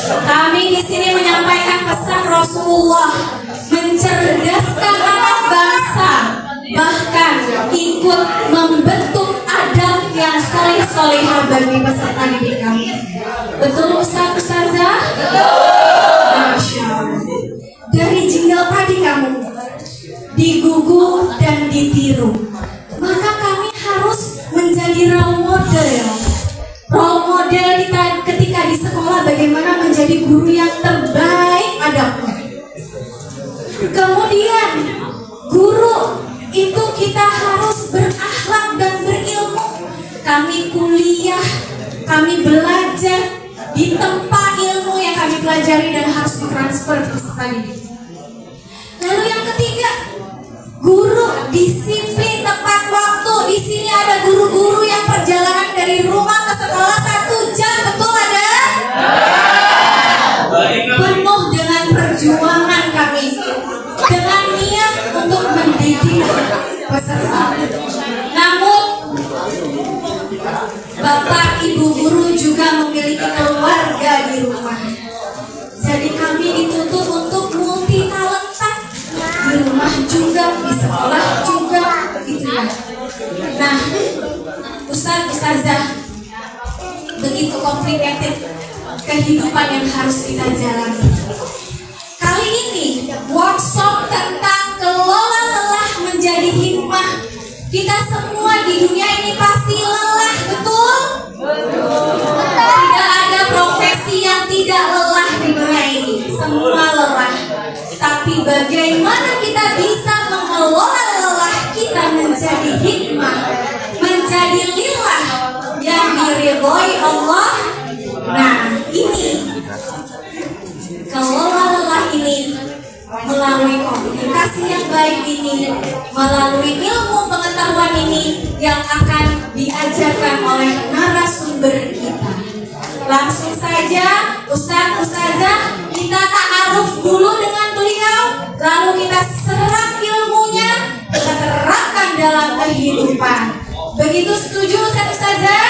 Kami di sini menyampaikan pesan Rasulullah, mencerdaskan anak bangsa, bahkan ikut membentuk adab yang soleh-solehah bagi peserta didik kami. Betul Ustaz Ustazah? Masya Allah. Dari jingle tadi kamu digugu dan ditiru, maka kami harus menjadi role model. Role model kita ketika di sekolah bagaimana menjadi guru yang terbaik adabnya. Kemudian guru itu kita harus berakhlak dan berilmu. Kami kuliah, kami belajar di tempat ilmu yang kami pelajari dan harus ditransfer ke peserta didik. Lalu yang ketiga, guru disiplin tepat waktu. Di sini ada guru-guru yang perjalanan dari rumah ke sekolah 1 jam, betul ada? Penuh dengan perjuangan kami, dengan niat untuk mendidik peserta. Namun Bapak Ibu guru juga memiliki keluarga di rumah. Jadi kami dituntut untuk multi talented, di rumah juga, di sekolah juga, gitu ya. Nah, Ustazah, begitu complicated kehidupan yang harus kita jalani. Kali ini workshop tentang kelola lelah menjadi hikmah. Kita semua di dunia ini pasti lelah, betul? Tidak ada profesi yang tidak lelah di dunia ini. Semua lelah. Tapi bagaimana kita bisa mengelola lelah kita menjadi hikmah, menjadi lillah yang diridhoi Allah. Nah, ini kelola lelah ini melalui komunikasi yang baik ini, melalui ilmu pengetahuan ini yang akan diajarkan oleh narasumber kita. Langsung saja Ustaz Ustazah, kita ta'aruf dulu dengan beliau, lalu kita serap ilmunya, kita terapkan dalam kehidupan. Begitu setuju Ustaz Ustazah?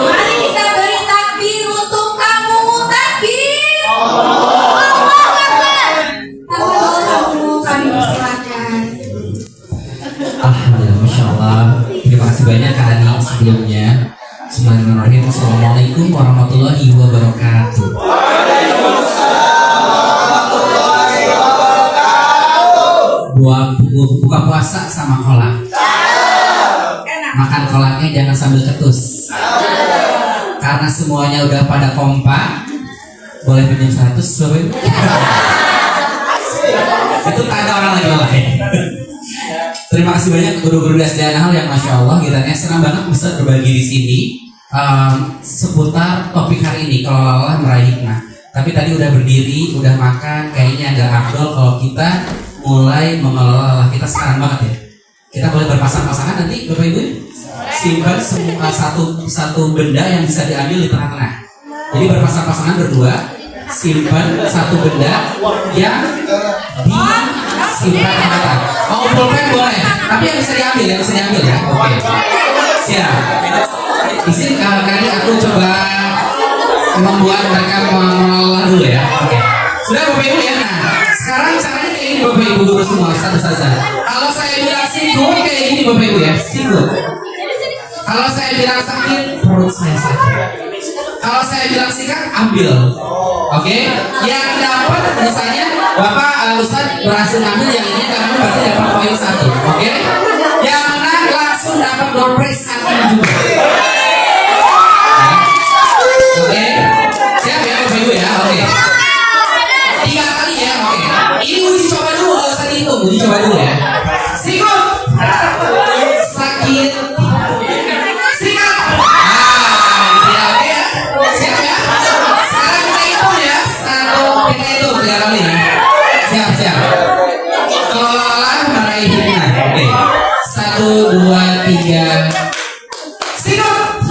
Mari kita beri takbir untuk kamu. Takbir. Kami persilakan. Alhamdulillah, Masya Allah. Terima kasih banyak Kak Ani sebelumnya. Bismillahirrahmanirrahim. Assalamualaikum warahmatullahi wabarakatuh. Buka puasa sama kolak. Makan kolaknya jangan sambil ketus. Karena semuanya udah pada kompak. Boleh pinjam 100 Bapak Ibu? Itu tanda orang lagi lelah. Terima kasih banyak guru-guru SD An-Nahl yang Masya Allah, kitanya senang banget bisa berbagi di sini seputar topik hari ini, kalau lelah meraih hikmah. Tapi tadi udah berdiri, udah makan, kayaknya agak afdol kalau kita mulai mengelola lelah kita sekarang banget ya. Kita boleh berpasang-pasangan nanti Bapak Ibu, simpan semua satu benda yang bisa diambil di tengah-tengah. Jadi berpasang-pasangan berdua, simpan satu benda yang disimpan di tengah. Mau pulpen boleh, tapi yang bisa diambil ya. Oke. Siap. Izin kali aku coba membuat mereka mengelola dulu ya. Oke. Sudah Bapak Ibu ya. Nah, sekarang caranya kayak gini Bapak Ibu guru semua satu saja. Kalau saya bilang sikut kayak gini Bapak Ibu ya, sikut. Kalau saya bilang sakit, perut saya sakit. Kalau saya bilang sikat, ambil. Oke. Yang dapat misalnya Bapak Ustaz berhasil ngambil yang ini karena berarti dapat poin 1. Oke. Yang menang langsung dapat door prize akan juga. Oke. Siap ya Bapak Ibu ya. Oke. 3 kali ya. Oke. Ini uji coba dulu, kalau usah dihitung, uji coba dulu ya. Sikut. Sakit. Sikat. Siap ya. Sekarang kita hitung ya. Kita hitung 3 kali ya. Siap. Kelola meraih hikmah. Oke. 1, 2, 3. Sikut.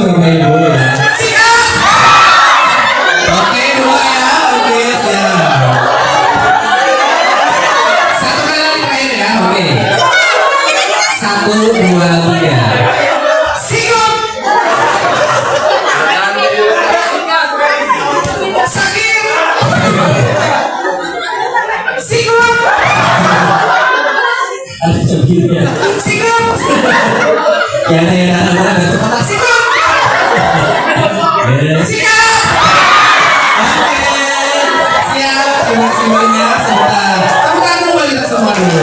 Bapak Ibu ya. Oke, dua ya. Oke, siap. Satu kali lagi terakhir ya. Oke. 1, 2, 3. Sikut. Sakit. Sikut. Ada coba ya. Sikut. Ya ada cepat sikut. Siap. Oke. Siap. Terima kasih banyak. Sebentar. Temukan dulu kita semua dulu.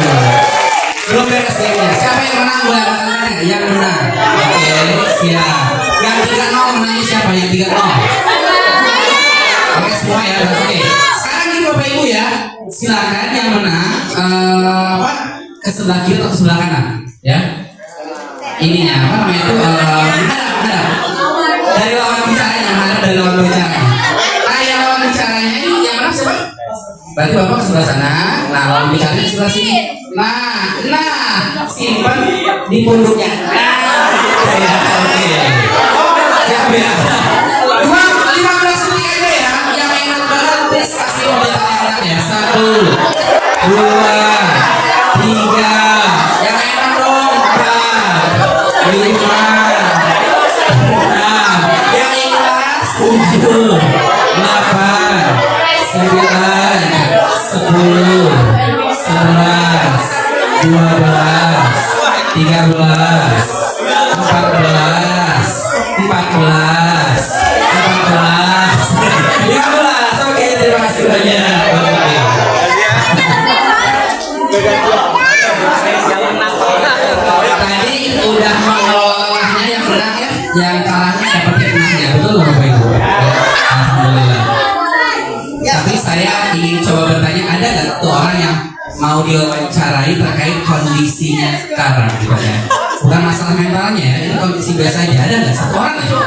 Belum beres gamenya. Siapa yang menang? Boleh angkat tangannya. Yang menang. Oke. Siap. Yang 3-0 menangnya siapa? Yang 3-0. Oke semua ya. Oke. Sekarang ini Bapak Ibu ya. Silakan yang menang. Ke sebelah kiri atau ke sebelah kanan. Ya. Ininya apa namanya itu? Hadap. Dari lawan bicaranya, mana dari lawan bicaranya. Nah, yang lawan bicaranya ini yang mana siapa? Berarti Bapak ke sebelah sana. Nah, lawan bicaranya ke sebelah sini. Nah, simpan di punduknya. Ya, oke. Siap ya. 15 detik aja ya. Yang enak banget, please kasih komentar yang enak ya. 1, 2, 3. Yang enak dong. 4, 5. Yang ikhlas 7, 8, 9, 10, 11, 12, 13, 14, 15. Oke, terima kasih banyak. Tadi udah mengelolanya yang menang ya, yang kalahnya dapat yang menangnya, betul Bapak Ibu? Ya, alhamdulillah. Tapi saya ingin coba bertanya, ada nggak satu orang yang mau diwawancarai terkait kondisinya sekarang gitu ya? Bukan masalah mentalnya ya, ini kondisi biasa aja. Ada nggak satu orang aja?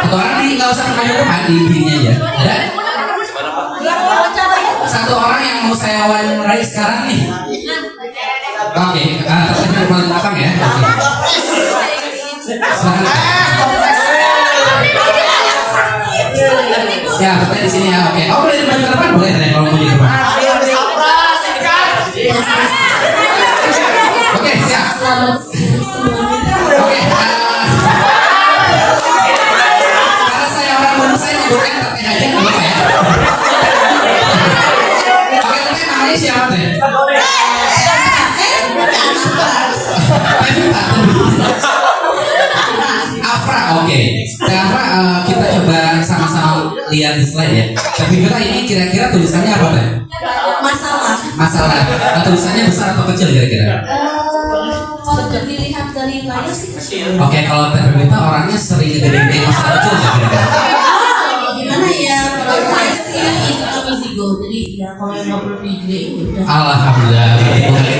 Satu orang nih, nggak usah maju depan, di dirinya aja. Ada? Satu orang yang mau saya wawancarai sekarang nih. Oke, tertanya paling belakang ya. Silakan. Siap, bertanya di sini ya. Oke, oh boleh maju ke depan, boleh tanya kalau mau di depan. Oke, siap. Oke, karena saya orang baru, saya nyebutkan tertanya aja, nggak apa ya. Oke, tertanya namanya siapa teh? Afra, oke. Afra, kita coba sama-sama lihat di slide ya. Tapi kita ini kira-kira tulisannya apa teh? Masalah. Tulisannya besar atau kecil kira-kira? Kalau dilihat dari layar sih kecil. Oke, kalau Teh Bebita orangnya sering gede-gede masalah kecil nggak kira-kira? Gimana ya? Kalau saya sih easy go. Jadi ya kalau yang nggak perlu digedein udah. Alhamdulillah.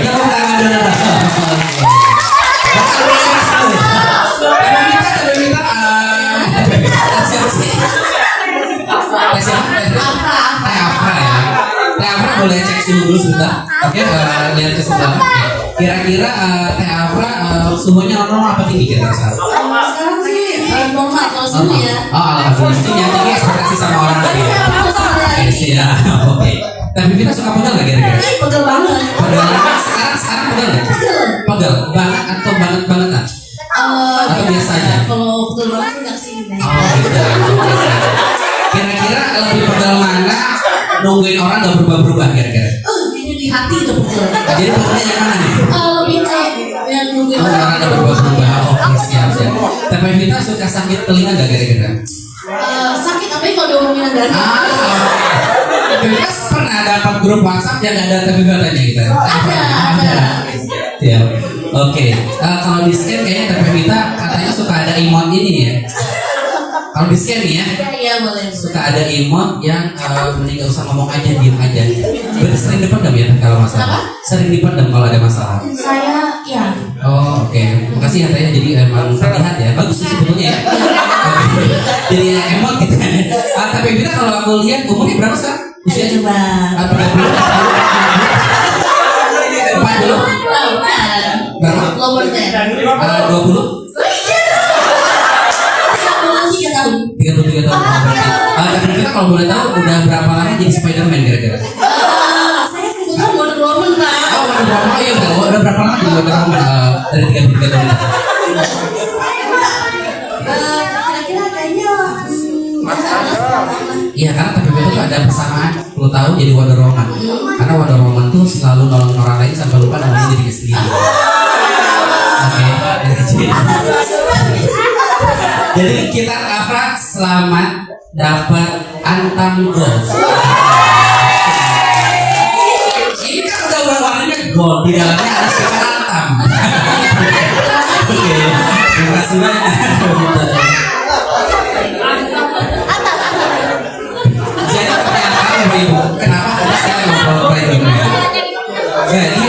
Tepuk tangan dulu. Teh Afra boleh cek suhu dulu sebentar. Oke, lihat ke sebelah. Kira-kira Teh Afra suhunya normal apa tinggi kira-kira sekarang? Sekarang sih normal kalau suhu ya. Oh, alhamdulillah. Itu nyatanya ekspektasi sama orang tadi ya. Oke, siap. Oke. Tapi kita suka pegel nggak kira-kira? Pegel banget. Pegel. Sekarang pegel nggak? Pegel banget atau banget-bangetan? Atau biasa aja? Kalau pegel banget nggak sih. Oh, gitu. Kira-kira lebih pegel mana? Nungguin orang nggak berubah-berubah kira-kira? Ini di hati itu pegel. Jadi pegelnya yang mana nih? Lebih kayak yang nungguin Oh, orang nggak berubah-berubah. Oke, siap. Tapi kita suka sakit telinga nggak kira-kira? sakit apa ya kalau diomongin agak Kita pernah dapat grup WhatsApp yang ada tapi katanya kita. ada. Ya, oke. Kalau di scan kayaknya tapi kita katanya suka ada emot ini ya. Kalau di scan nih ya, Iya boleh. suka ada emot yang mending gak usah ngomong aja, diem aja. Berarti sering dipendam ya kalau masalah? Sering dipendam kalau ada masalah. Saya ya. Oh, oke. Makasih ya Taya. Jadi emang terlihat ya. Bagus sih sebetulnya ya. Oke. Jadi emot gitu. Tapi kita kalau aku lihat umurnya berapa sekarang? Usia Coba. 40. Berapa? Lower than. 20. 33 tahun. Tapi kita kalau boleh tahu udah berapa lama jadi Spiderman kira-kira? Saya kebetulan Wonder Woman, Pak. Oh, iya betul. Udah berapa lama jadi Wonder Woman dari 33 tahun? Kira-kira kayaknya Iya, karena TPP itu ada persamaan 10 tahun jadi Wonder Woman. Karena Wonder Woman tuh selalu nolong orang lain sampai lupa namanya diri sendiri. Oke, jadi kita Afra selamat dapat Antam Gold. Ini kan udah warnanya gold, di dalamnya ada stiker Antam. Oke, terima kasih banyak. Jadi ternyata Ibu, kenapa kok saya ngobrol ini? Jadi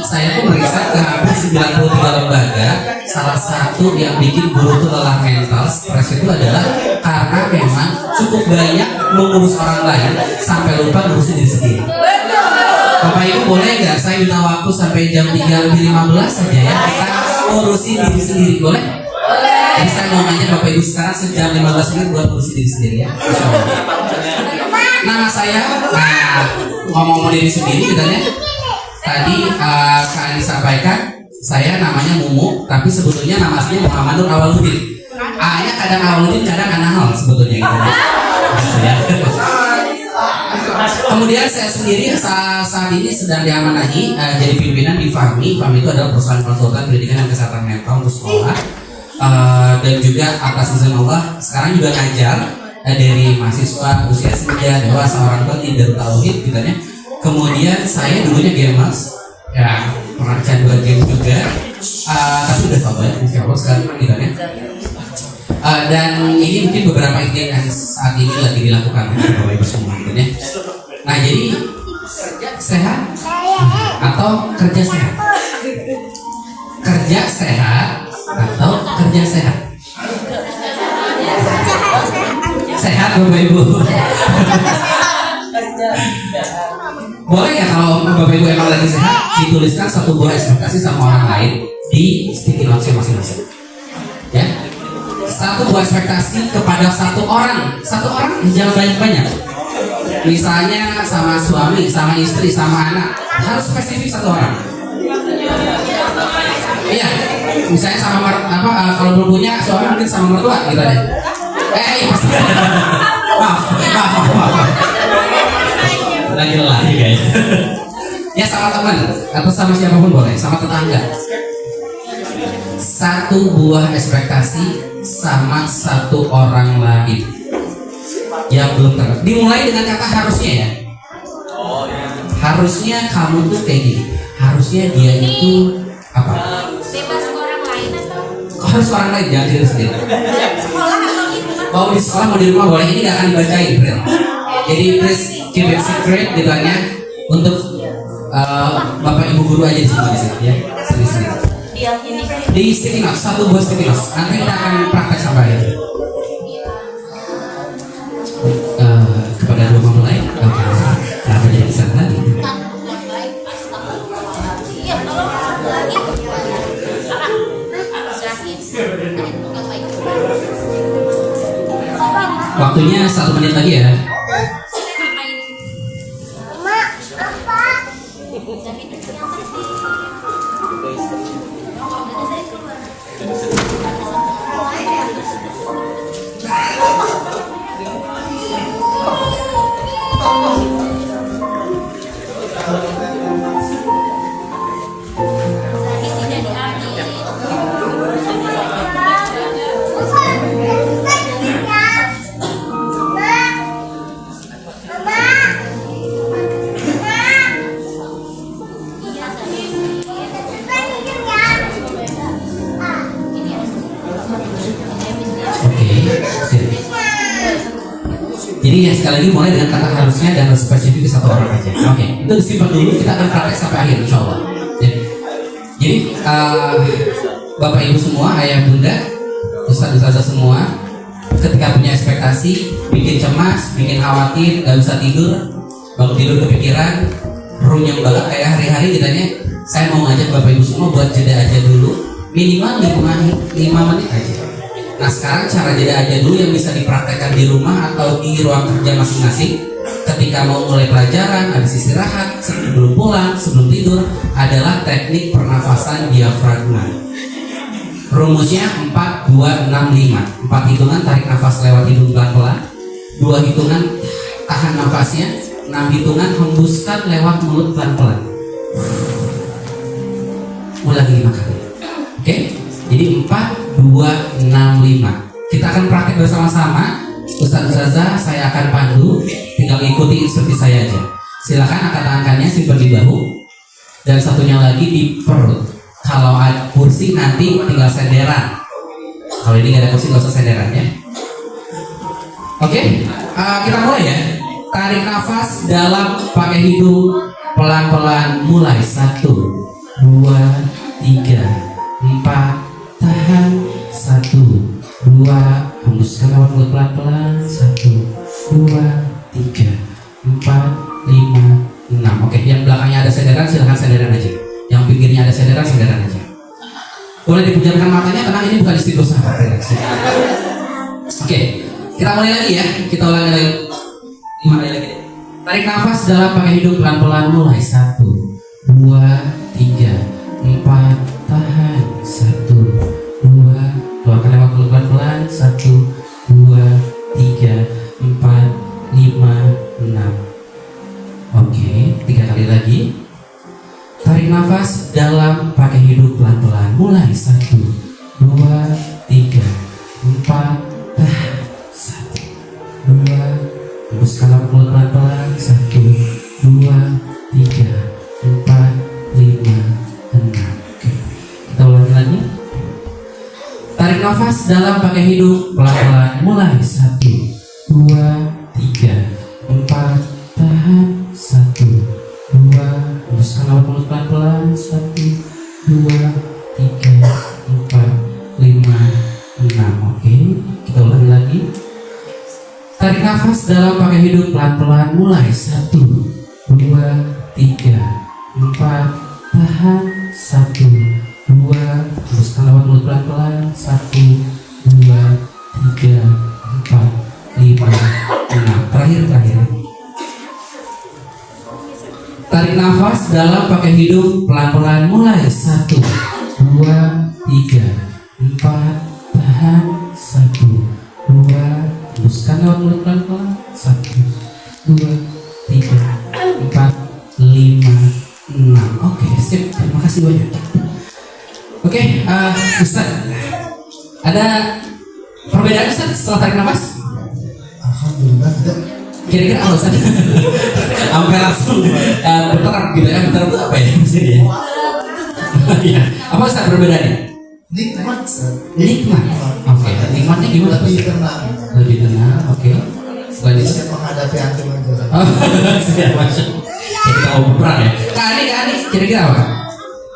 saya tuh meriksa ke hampir 93 lembaga. Salah satu yang bikin guru tuh lelah mental, stres itu adalah karena memang cukup banyak mengurus orang lain sampai lupa ngurusin diri sendiri. Bapak Ibu boleh nggak saya minta waktu sampai jam 3:15 saja ya, kita ngurusin diri sendiri, boleh? Jadi saya mau nanya Bapak Ibu sekarang sejam 15 menit buat ngurusin diri sendiri ya. Nama saya, ngomong diri sendiri katanya. Tadi Kak Andi sampaikan, saya namanya Mumu, tapi sebetulnya nama aslinya Muhammad Nur Awaludin. A-nya kadang Awaludin, kadang Anahal sebetulnya gitu. Kemudian saya sendiri saat ini sedang diamanahi jadi pimpinan di FAMI. FAMI itu adalah perusahaan konsultan pendidikan dan kesehatan mental untuk sekolah. Dan juga atas izin Allah sekarang juga ngajar dari mahasiswa usia senja, dewasa, orang tua, tidak tauhid gitu ya. Kemudian saya dulunya gamers, ya pernah kecanduan game juga, tapi udah tau banyak insya Allah sekarang gitu ya. Dan ini mungkin beberapa ide yang saat ini lagi dilakukan oleh Bapak Ibu semua gitu ya. Nah jadi sehat atau kerja sehat? Kerja sehat atau kerja sehat? Sehat Bapak Ibu. Boleh ya kalau Bapak Ibu emang lagi sehat, dituliskan satu buah ekspektasi sama orang lain di sticky notes masing-masing. Ya, satu buah ekspektasi kepada satu orang jangan banyak-banyak. Misalnya sama suami, sama istri, sama anak, harus spesifik satu orang. Iya, misalnya sama kalau belum punya suami mungkin sama mertua gitu deh. Maaf. Lagi lelah guys. Ya sama teman atau sama siapapun boleh, sama tetangga. Satu buah ekspektasi sama satu orang lain yang belum terdapat. Dimulai dengan kata harusnya ya. Harusnya kamu tuh kayak gini. Harusnya dia itu apa? bebas orang lain atau Harus orang lain, jangan diri sendiri. sekolah atau di rumah? Mau di sekolah mau di rumah boleh, ini gak akan dibacain Bril. Jadi please keep it secret ditanya untuk Bapak Ibu guru aja di sini ya. Sini. Di sticky notes, satu buah sticky notes. Nanti kita akan praktek sampai akhir. Kepada dua mempelai, kenapa jadi kisah lagi? Waktunya 1 menit lagi ya. Jadi ya sekali lagi mulai dengan kata harusnya dan spesifik satu orang aja. Oke, itu disimpan dulu, kita akan praktek sampai akhir insya Allah. Jadi Bapak Ibu semua, ayah bunda, ustaz-ustazah semua, ketika punya ekspektasi, bikin cemas, bikin khawatir, gak bisa tidur, bangun tidur kepikiran, runyam banget kayak hari-hari kitanya. Saya mau ngajak Bapak Ibu semua buat jeda aja dulu, minimal 5 menit aja. Nah sekarang cara jeda aja dulu yang bisa dipraktekkan di rumah atau di ruang kerja masing-masing. Ketika mau mulai pelajaran, habis istirahat, sebelum pulang, sebelum tidur, adalah teknik pernafasan diafragma. Rumusnya 4, 2, 6, 5. 4 hitungan tarik nafas lewat hidung pelan-pelan, 2 hitungan tahan nafasnya, 6 hitungan hembuskan lewat mulut pelan-pelan. Ulangi 5 kali. Oke? Jadi 4, 2, 6, 5. Kita akan praktek bersama-sama. Ustaz Ustazah saya akan pandu, tinggal ikuti instruksi saya aja. Silakan angkat tangannya, simpan di bahu, dan satunya lagi di perut. Kalau ada kursi nanti tinggal senderan. Kalau ini nggak ada kursi nggak usah senderan ya. Oke, kita mulai ya. Tarik nafas dalam pakai hidung pelan-pelan mulai 1, 2, 3, 4. Tahan 1, 2, hembuskan lewat mulut pelan-pelan 1, 2, 3, 4, 5, 6. Oke, yang belakangnya ada senderan silahkan senderan aja. Yang pinggirnya ada senderan aja. Boleh dipejamkan matanya, tenang, ini bukan istighosah, relax. Oke, kita mulai lagi ya. Kita ulangi lagi. 5 kali lagi. Tarik nafas dalam pakai hidung pelan-pelan mulai 1, 2, 3, 4. Tahan 1, 2, keluarkan lewat mulut pelan-pelan 1, 2, 3, 4, 5, 6. Oke, 3 kali lagi. Tarik nafas dalam pakai hidung pelan-pelan mulai 1, 2, 3, 4. Tahan 1, 2, hembuskan lewat mulut pelan-pelan 1, 2, 3, 4, 5, 6. Oke, kita ulangi lagi. Tarik nafas dalam pakai hidung pelan-pelan mulai 1, 2, 3, 4. Tahan 1, 2, hembuskan lewat mulut pelan-pelan 1, 2, 3, 4, 5, 6. Oke, kita ulangi lagi. Tarik nafas dalam pakai hidung pelan-pelan mulai 1, 2, 3, 4. Tahan 1, 2, hembuskan lewat mulut pelan-pelan 1, 2, 3, 4, 5, 6. Terakhir. Tarik nafas dalam pakai hidung pelan-pelan mulai 1, 2, 3, 4. Tahan 1, 2, hembuskan lewat mulut pelan-pelan 1, 2, 3, 4, 5, 6. Oke, sip. Terima kasih banyak. Oke, Ustaz, ada perbedaan Ustaz setelah tarik nafas? Alhamdulillah tidak. Kira-kira apa Ustaz? Sampai langsung berterap gitu ya. Berterap itu apa ya maksudnya ya? Iya. Apa Ustaz perbedaannya? Nikmat, Ustaz. Nikmat. Oke, nikmatnya gimana Lebih Ustaz? tenang. Lebih tenang. Oke. Selain itu, Bisa menghadapi antum aja. oh, siap, masuk. Jadi kita mau berperang ya. Kak Ani, kira-kira apa?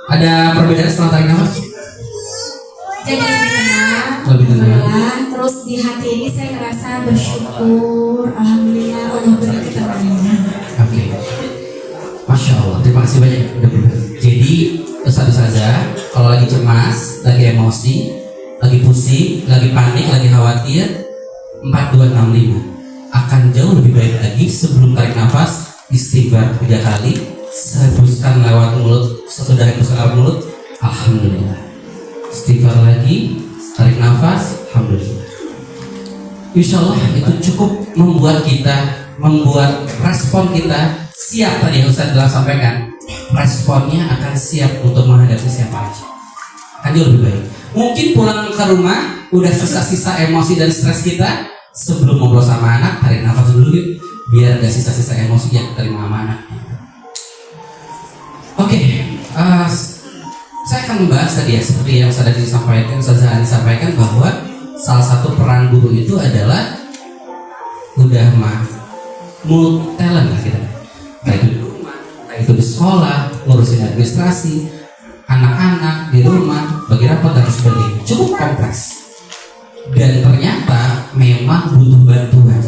Ada perbedaan setelah tarik nafas? Jadi lebih tenang. Lebih tenang. Alhamdulillah. Terus di hati ini saya ngerasa bersyukur. Alhamdulillah Allah beri ketenangan. Oke. Masya Allah, terima kasih banyak udah berbagi. Jadi Ustazah, kalau lagi cemas, lagi emosi, lagi pusing, lagi panik, lagi khawatir, 4, 2, 6, 5 akan jauh lebih baik lagi sebelum tarik nafas. Istighfar 3 kali, hembuskan lewat mulut, sesudah hembuskan lewat mulut, alhamdulillah. Istighfar lagi, tarik nafas, alhamdulillah. Insya Allah itu cukup membuat respon kita siap. Tadi yang Ustaz telah sampaikan, responnya akan siap untuk menghadapi siapa aja, akan jauh lebih baik. Mungkin pulang ke rumah udah sisa-sisa emosi dan stres kita. Sebelum ngobrol sama anak, tarik nafas dulu yuk, biar gak sisa-sisa emosi yang terima sama anak. Oke, saya akan membahas tadi ya, seperti yang sudah disampaikan bahwa salah satu peran guru itu adalah multi talent lah kita. Entah itu di rumah, entah itu di sekolah, ngurusin administrasi, anak-anak di rumah, bagi rapat dan sebagainya. Cukup kompleks. Dan ternyata memang butuh bantuan.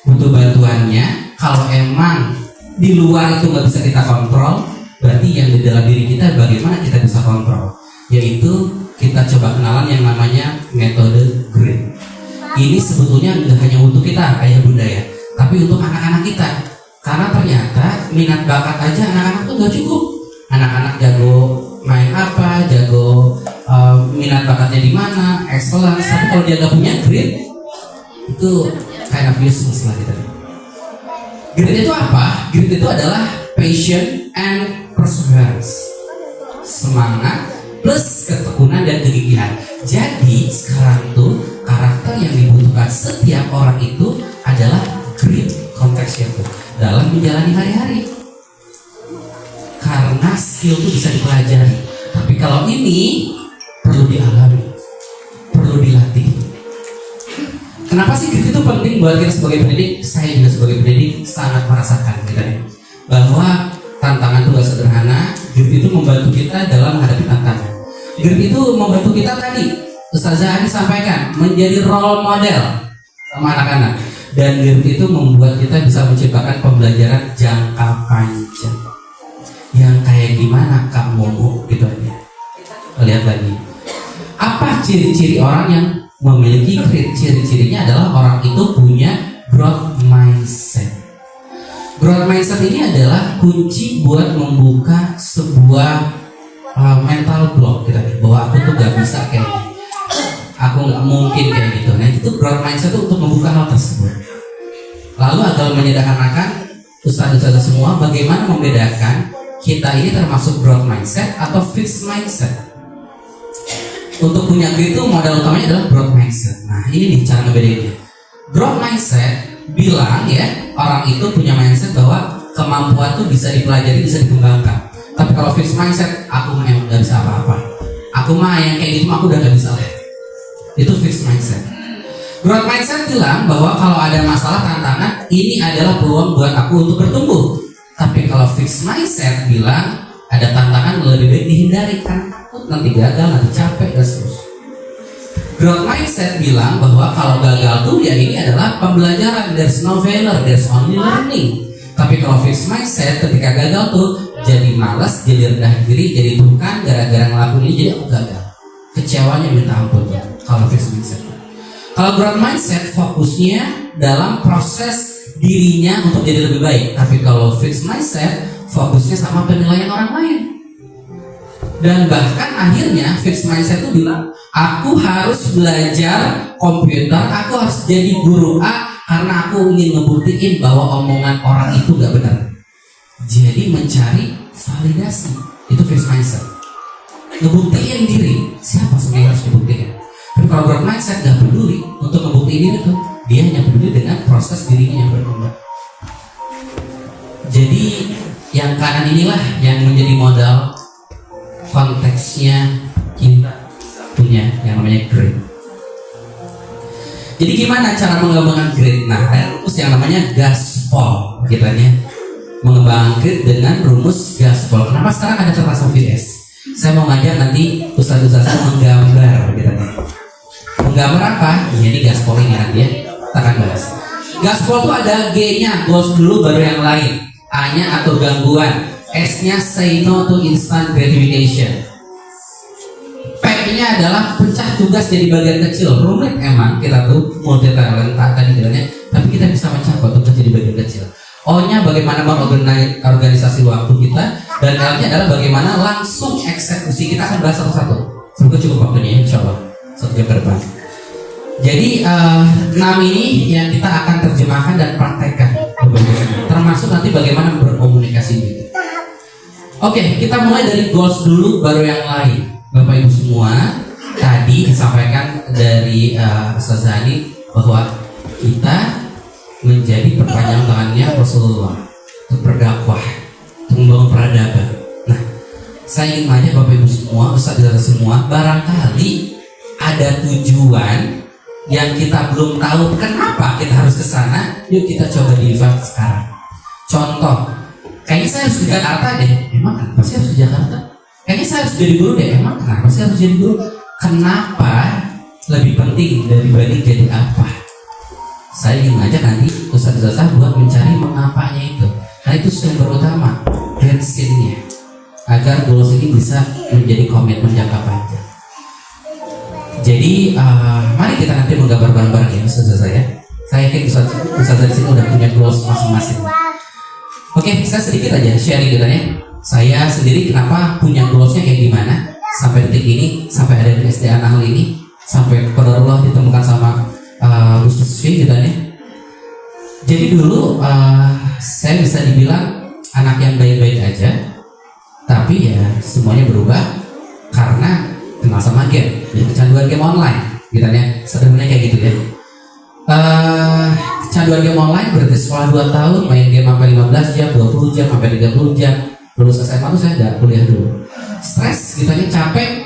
Butuh bantuannya. Kalau emang di luar itu nggak bisa kita kontrol, berarti yang di dalam diri kita bagaimana kita bisa kontrol, yaitu kita coba kenalan yang namanya metode grit. Ini sebetulnya nggak hanya untuk kita ayah bunda ya, tapi untuk anak-anak kita. Karena ternyata minat bakat aja anak-anak tuh nggak cukup. Anak-anak jago main apa, jago minat bakatnya di mana, excellence. Tapi kalau dia nggak punya grit, itu kind of useless lah gitu. Grit itu apa? Grit itu adalah passion and perseverance. Semangat plus ketekunan dan kegigihan. Jadi sekarang tuh karakter yang dibutuhkan setiap orang itu adalah grit konteksnya tuh dalam menjalani hari-hari. Karena skill itu bisa dipelajari, tapi kalau ini perlu dialami, perlu dilatih. Kenapa sih grit itu penting buat kita sebagai pendidik? Saya juga sebagai pendidik sangat merasakan gitu ya, bahwa tantangan itu gak sederhana. Grit itu membantu kita dalam menghadapi tantangan. Grit itu membantu kita tadi, Ustazah Ani sampaikan, menjadi role model sama anak-anak. Dan grit itu membuat kita bisa menciptakan pembelajaran jangka panjang. Yang kayak gimana Kak Momo gitu aja. Lihat lagi. Apa ciri-ciri orang yang memiliki grit? Ciri-cirinya adalah orang itu punya growth mindset. Growth mindset ini adalah kunci buat membuka sebuah mental block kita nih, bahwa aku tuh gak bisa kayak gini, aku nggak mungkin kayak gitu. Nah itu growth mindset itu untuk membuka hal tersebut. Lalu agar menyederhanakan ustadz-ustadz semua, bagaimana membedakan kita ini termasuk growth mindset atau fixed mindset. Untuk punya grit itu modal utamanya adalah growth mindset. Nah ini nih cara ngebedainnya. Growth mindset bilang ya, orang itu punya mindset bahwa kemampuan tuh bisa dipelajari, bisa dikembangkan. Tapi kalau fixed mindset, aku mah yang gak bisa apa-apa, aku mah yang kayak gitu aku udah gak bisa lihat. Itu fixed mindset. Growth mindset bilang bahwa kalau ada masalah, tantangan, ini adalah peluang buat aku untuk bertumbuh. Tapi kalau fixed mindset bilang ada tantangan, lebih baik dihindari karena takut nanti gagal, nanti capek dan seterusnya. Growth mindset bilang bahwa kalau gagal tuh ya ini adalah pembelajaran, there's no failure, there's only learning. Tapi kalau fixed mindset, ketika gagal tuh jadi malas, jadi rendah diri, jadi tukang, gara-gara ngelakuin ini jadi aku gagal. Kecewanya minta ampun tuh kalau fixed mindset. Kalau growth mindset fokusnya dalam proses dirinya untuk jadi lebih baik. Tapi kalau fixed mindset fokusnya sama penilaian orang lain. Dan bahkan akhirnya fixed mindset itu bilang, aku harus belajar komputer, aku harus jadi guru A karena aku ingin ngebuktiin bahwa omongan orang itu gak benar. Jadi mencari validasi, itu fixed mindset. Ngebuktiin diri, siapa sebenarnya harus dibuktiin. Tapi kalau growth mindset gak peduli untuk ngebuktiin diri tuh, dia hanya peduli dengan proses dirinya yang berkembang. Jadi yang kanan inilah yang menjadi modal konteksnya kita punya yang namanya grit. Jadi gimana cara mengembangkan grit? Nah, ada rumus yang namanya gaspol, kitanya mengembangkan grit dengan rumus gaspol. Kenapa sekarang ada kertas OVS? Saya mau ngajak nanti ustadz-ustadz menggambar, kitanya. Menggambar apa? Ini gaspol ini nanti ya. Kita akan bahas. Gaspol itu ada G-nya, goals dulu baru yang lain. A-nya atur gangguan. S-nya say no to instant gratification. P-nya adalah pecah tugas jadi bagian kecil. Rumit emang, kita tuh multi talent tadi kiranya, tapi kita bisa pecah tugas jadi bagian kecil. O-nya bagaimana mengorganisasi waktu kita, dan L-nya adalah bagaimana langsung eksekusi. Kita akan bahas satu-satu. Semoga cukup waktunya ya, insya Allah 1 jam ke depan. Jadi 6 ini yang kita akan terjemahkan dan praktekkan, termasuk nanti bagaimana berkomunikasi gitu. Oke, kita mulai dari goals dulu baru yang lain. Bapak Ibu semua, tadi disampaikan dari Ustazah Ani bahwa kita menjadi perpanjangan tangannya Rasulullah untuk berdakwah, untuk membangun peradaban. Nah, saya ingin tanya Bapak Ibu semua, Ustazah semua, barangkali ada tujuan yang kita belum tahu kenapa kita harus ke sana. Yuk kita coba divide sekarang. Contoh, kayaknya saya harus ke Jakarta deh. Emang kenapa sih harus ke Jakarta? Kayaknya saya harus jadi guru deh. Emang kenapa sih harus jadi guru? Kenapa lebih penting dibanding jadi apa? Saya ingin ngajak nanti ustadz-ustadz buat mencari mengapanya itu. Nah itu sumber utama, bensinnya, agar goals ini bisa menjadi komitmen jangka panjang. Jadi mari kita nanti menggambar bareng-bareng ya Ustazah saya. Saya yakin Ustazah di sini udah punya goals masing-masing. Oke, saya sedikit aja sharing gitu ya. Saya sendiri kenapa punya goalsnya kayak gimana sampai detik ini, sampai ada di SDA Nahl ini, sampai qadarullah ditemukan sama Gus Lutfi gitu ya. Jadi dulu saya bisa dibilang anak yang baik-baik aja, tapi ya semuanya berubah karena kenal sama game, jadi kecanduan game online, gitu ya. Sederhananya kayak gitu ya. Kecanduan game online berarti sekolah 2 tahun, main game sampai 15 jam, 20 jam, sampai 30 jam. Lulus SMA tuh saya nggak kuliah dulu. Stres, gitu ya, capek,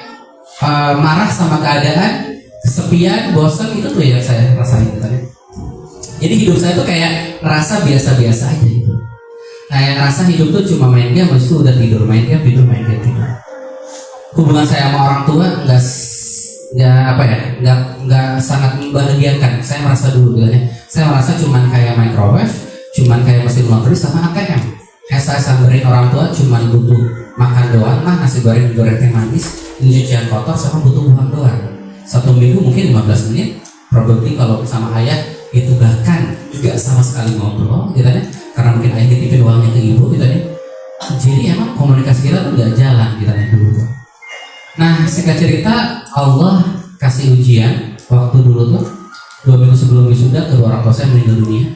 marah sama keadaan, kesepian, bosan, itu tuh yang saya rasain gitu ya. Jadi hidup saya tuh kayak ngerasa biasa-biasa aja gitu. Kayak ngerasa hidup tuh cuma main game, habis itu udah tidur, main game, tidur, main game, tidur. Hubungan saya sama orang tua nggak sangat membahagiakan. Saya merasa dulu gitu ya. Saya merasa cuman kayak microwave, cuman kayak mesin laundry sama ATM. Kayak saya samberin orang tua cuman butuh makan doang, nasi goreng digoreng teh manis, cucian kotor sama butuh uang doang. 1 minggu mungkin 15 menit, probably kalau sama ayah itu bahkan nggak sama sekali ngobrol gitu ya. Karena mungkin ayah titipin uangnya ke ibu gitu ya. Jadi emang komunikasi kita tuh nggak jalan gitu ya dulu tuh. Nah, singkat cerita, Allah kasih ujian waktu dulu tuh 2 minggu sebelum wisuda, kedua orang tua saya meninggal dunia.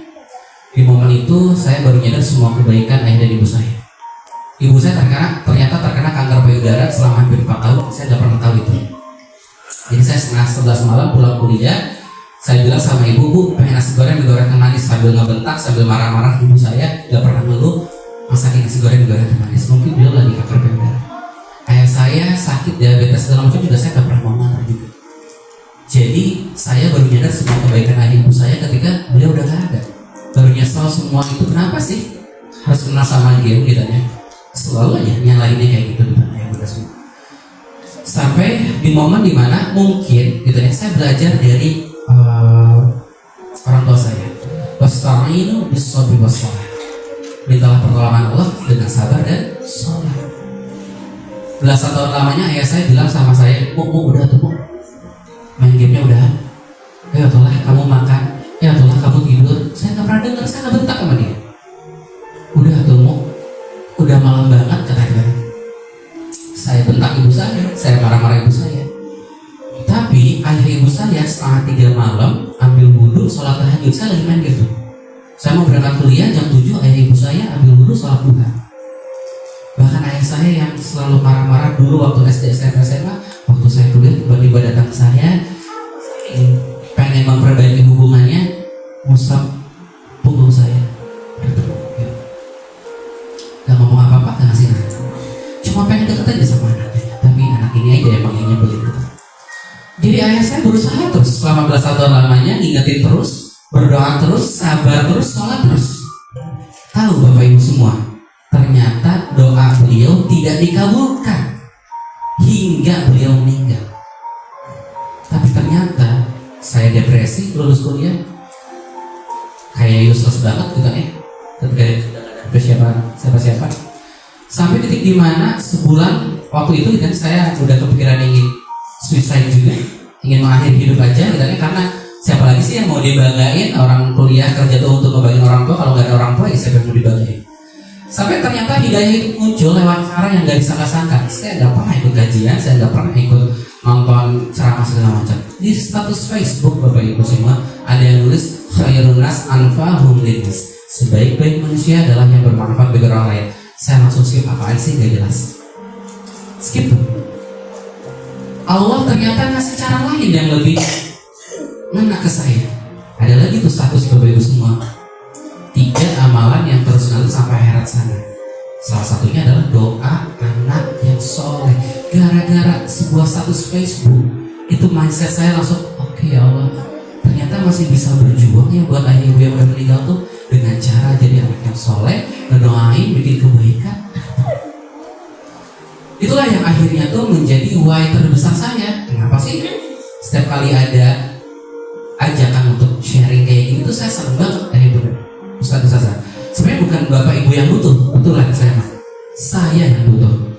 Di momen itu saya baru nyadar semua kebaikan ayah dan ibu saya. Ibu saya ternyata terkena kanker payudara selama hampir 4 tahun. Saya nggak pernah tahu itu. Jadi saya setengah 11 malam pulang kuliah, saya bilang sama ibu, Bu, pengen nasi goreng digoreng teh manis, sambil ngebentak, sambil marah-marah. Ibu saya nggak pernah ngeluh masakin nasi goreng digoreng teh manis. Mungkin beliau lagi kanker payudara. Ayah saya sakit diabetes segala macam juga saya nggak pernah mau ngantar juga. Jadi saya baru nyadar semua kebaikan ayah ibu saya ketika beliau udah nggak ada. Baru nyesal semua itu, kenapa sih harus kenal sama game gitu ya. Selalu aja nyalahinnya kayak gitu depan ayah bunda semua. Sampai di momen dimana mungkin gitu ya saya belajar dari orang tua saya. Wasta'inu bis-sabri was-shalah. Mintalah pertolongan Allah dengan sabar dan sholat. Belasan tahun lamanya ayah saya bilang sama saya, Bu, udah tuh Bu, main gamenya udahan. Ya itulah kamu makan, ya itulah kamu tidur. Saya nggak pernah dengar, saya nggak bentak sama dia. Udah tuh Bu, udah malam banget katanya. Saya bentak ibu saya marah-marah ibu saya. Tapi ayah ibu saya setengah 3 malam ambil wudhu, sholat tahajud. Saya lagi main gitu. Saya mau berangkat kuliah jam 7, ayah ibu saya ambil wudhu, sholat duha. Bahkan ayah saya yang selalu marah-marah dulu waktu SD, SMP, SMA, waktu saya kuliah tiba-tiba datang ke saya, pengen memperbaiki hubungannya, ngusap punggung saya. Gak ngomong apa-apa, gak ngasih nada. Cuma pengen deket aja sama anaknya. Tapi anak ini aja emang yang nyebelin gitu. Jadi ayah saya berusaha terus selama belasan tahun lamanya, ngingetin terus, berdoa terus, sabar terus, sholat terus. Tahu Bapak Ibu semua, ternyata doa beliau tidak dikabulkan hingga beliau meninggal. Tapi ternyata saya depresi lulus kuliah kayak useless banget gitu ya, ketika siapa sampai titik dimana sebulan waktu itu kan saya udah kepikiran ingin suicide juga, ingin mengakhiri hidup aja gitu ya, karena siapa lagi sih yang mau dibanggain, orang kuliah kerja tuh untuk ngebagiin orang tua, kalau nggak ada orang tua ya siapa yang mau dibanggain. Sampai ternyata hidayah itu muncul lewat cara yang gak disangka-sangka. Saya gak pernah ikut kajian, saya gak pernah ikut nonton ceramah segala macam. Di status Facebook Bapak Ibu semua ada yang nulis khairun nas anfa'uhum linnas. Sebaik-baik manusia adalah yang bermanfaat bagi orang lain. Saya langsung skip, apaan sih gak jelas. Skip tuh. Allah ternyata ngasih cara lain yang lebih ngena ke saya. Ada lagi tuh status Bapak Ibu semua. 3 amalan yang terus ngalir sampai akhirat sana. Salah satunya adalah doa anak yang soleh. Gara-gara sebuah status Facebook, itu mindset saya langsung, oke ya Allah, ternyata masih bisa berjuang ya buat ayah ibu yang udah meninggal tuh dengan cara jadi anak yang soleh, ngedoain, bikin kebaikan. Itulah yang akhirnya tuh menjadi why terbesar saya. Kenapa sih setiap kali ada ajakan untuk sharing kayak gini tuh saya seneng banget ayah ibu. Ustaz. Sebenarnya bukan Bapak Ibu yang butuh, betulan saya yang butuh.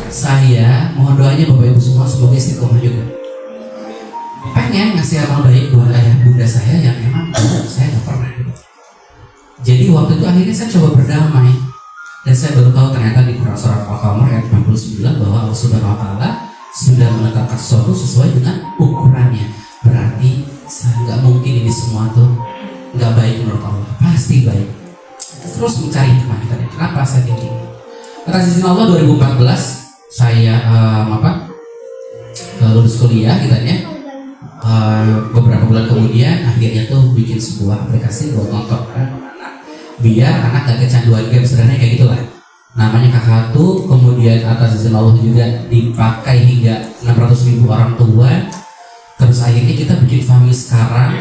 Saya mohon doanya Bapak Ibu semua semoga istiqomah juga. pengen ngasih amal baik buat ayah bunda saya yang emang dulu saya nggak pernah. Jadi waktu itu akhirnya saya coba berdamai dan saya baru tahu ternyata di Quran surat Al-Qamar ayat 99 bahwa Allah Subhanahu Wa Taala sudah menetapkan sesuatu sesuai dengan ukurannya. Berarti saya nggak mungkin ini semua tuh nggak baik menurut Allah, pasti baik. Terus mencari hikmah tadi. Kenapa saya tinggi? Atas izin Allah 2014 saya lulus kuliah gitu ya. Beberapa bulan kemudian akhirnya tuh bikin sebuah aplikasi buat nonton biar anak gak kecanduan game, sederhananya kayak gitulah. Namanya Kakatu, kemudian atas izin Allah juga dipakai hingga 600.000 orang tua. Terus akhirnya kita bikin family sekarang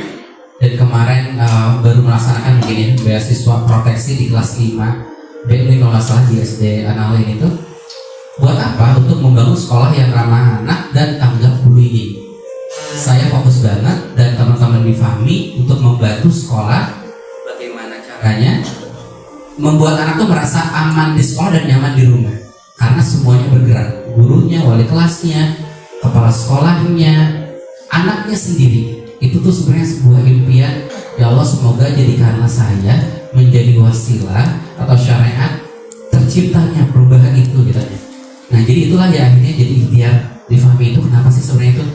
dan kemarin baru melaksanakan begini beasiswa proteksi di kelas 5 BNI kalau nggak salah di SD Analin itu. Buat apa? Untuk membangun sekolah yang ramah anak dan tanggap bullying. Saya fokus banget dan teman-teman di FAMI untuk membantu sekolah bagaimana caranya membuat anak tuh merasa aman di sekolah dan nyaman di rumah. Karena semuanya bergerak, gurunya, wali kelasnya, kepala sekolahnya, anaknya sendiri. Itu tuh sebenarnya sebuah impian. Ya Allah, semoga jadikanlah saya menjadi wasilah atau syariat terciptanya perubahan itu gitu ya. Nah jadi itulah ya akhirnya jadi ikhtiar di FAMI itu. Kenapa sih sebenarnya itu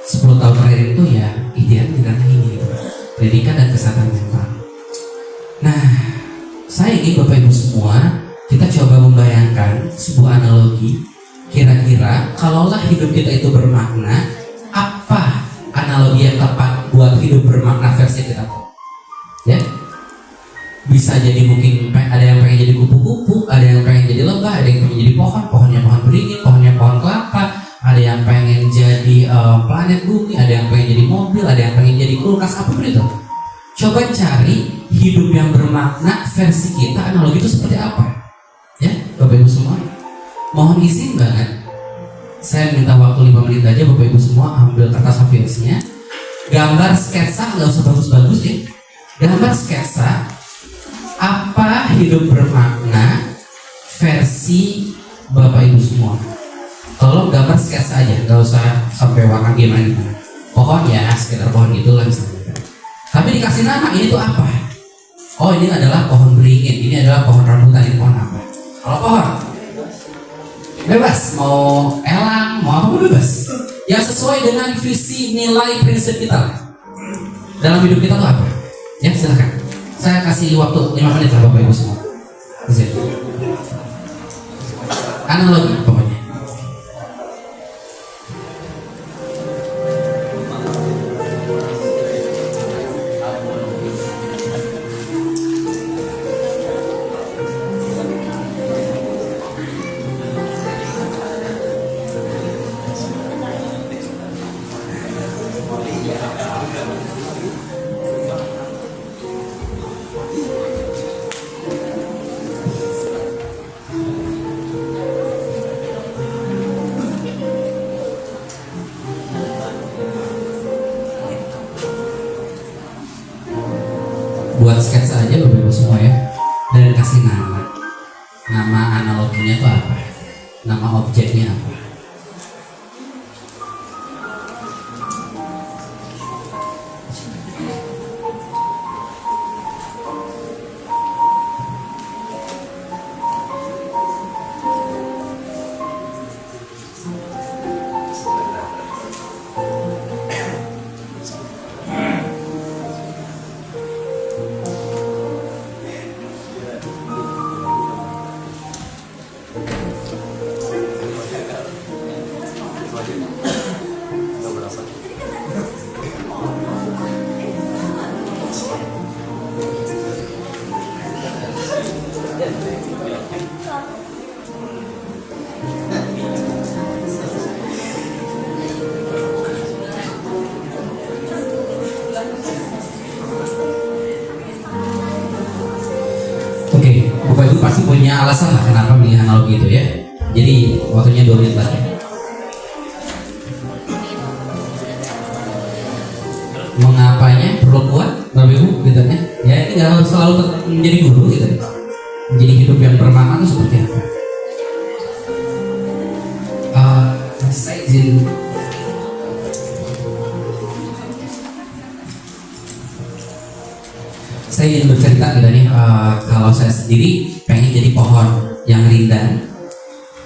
10 tahun terakhir itu ya ikhtiar karena ini gitu, pendidikan dan kesehatan mental. Nah saya ingin Bapak Ibu semua kita coba membayangkan sebuah analogi. Kira-kira kalaulah hidup kita itu bermakna, apa analogi yang tepat buat hidup bermakna versi kita tuh? Ya, bisa jadi mungkin ada yang pengen jadi kupu-kupu, ada yang pengen jadi lebah, ada yang pengen jadi pohon, pohonnya pohon beringin, pohonnya pohon kelapa, ada yang pengen jadi planet bumi, ada yang pengen jadi mobil, ada yang pengen jadi kulkas, apapun itu. Coba cari hidup yang bermakna versi kita, analogi itu seperti apa? Ya, Bapak Ibu semua, mohon izin banget, saya minta waktu 5 menit aja. Bapak Ibu semua ambil kertas hafiaznya, gambar sketsa, nggak usah bagus-bagus ya, gambar sketsa apa hidup bermakna versi Bapak Ibu semua. Tolong gambar sketsa aja, nggak usah sampai warna gimana. Pohon ya, sekitar pohon gitulah misalnya. Tapi dikasih nama, ini tuh apa? Oh ini adalah pohon beringin, ini adalah pohon rambutan, ini pohon apa? Kalau pohon bebas, mau elang, mau apa bebas. Yang sesuai dengan visi, nilai, prinsip kita lah. Dalam hidup kita tuh apa? Ya silakan. Saya kasih waktu 5 menit lah Bapak Ibu semua. Analogi pokoknya. Buat sketsa aja Bapak Ibu semua ya, dan kasih nama. Nama analoginya itu apa? Nama objeknya apa? Oke, Bapak Ibu pasti punya alasan lah kenapa milih analogi itu ya. Jadi waktunya 2 menit lagi. Mengapanya perlu kuat Bapak Ibu gitu ya. Ya ini nggak harus selalu menjadi guru gitu. Menjadi hidup yang bermakna itu seperti apa? Saya izin Saya ingin bercerita gitu nih, kalau saya sendiri pengen jadi pohon yang rindang,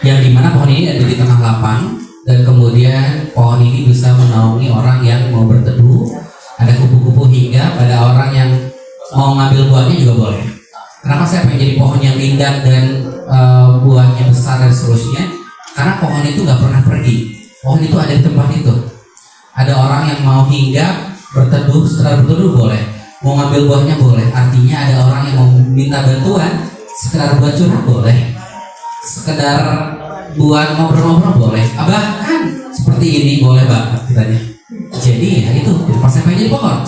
yang dimana pohon ini ada di tengah lapang, dan kemudian pohon ini bisa menaungi orang yang mau berteduh, ada kupu-kupu, hingga pada orang yang mau ngambil buahnya juga boleh. Kenapa saya pengen jadi pohon yang rindang dan buahnya besar dan seterusnya? Karena pohon itu nggak pernah pergi. Pohon itu ada di tempat itu. Ada orang yang mau hinggap, berteduh, sekedar berteduh boleh. Mau ngambil buahnya boleh. Artinya ada orang yang mau minta bantuan, sekedar buat curhat boleh. Sekedar buat ngobrol-ngobrol boleh. Bahkan seperti ini boleh banget katanya. Jadi ya itu pas saya pengen jadi pohon.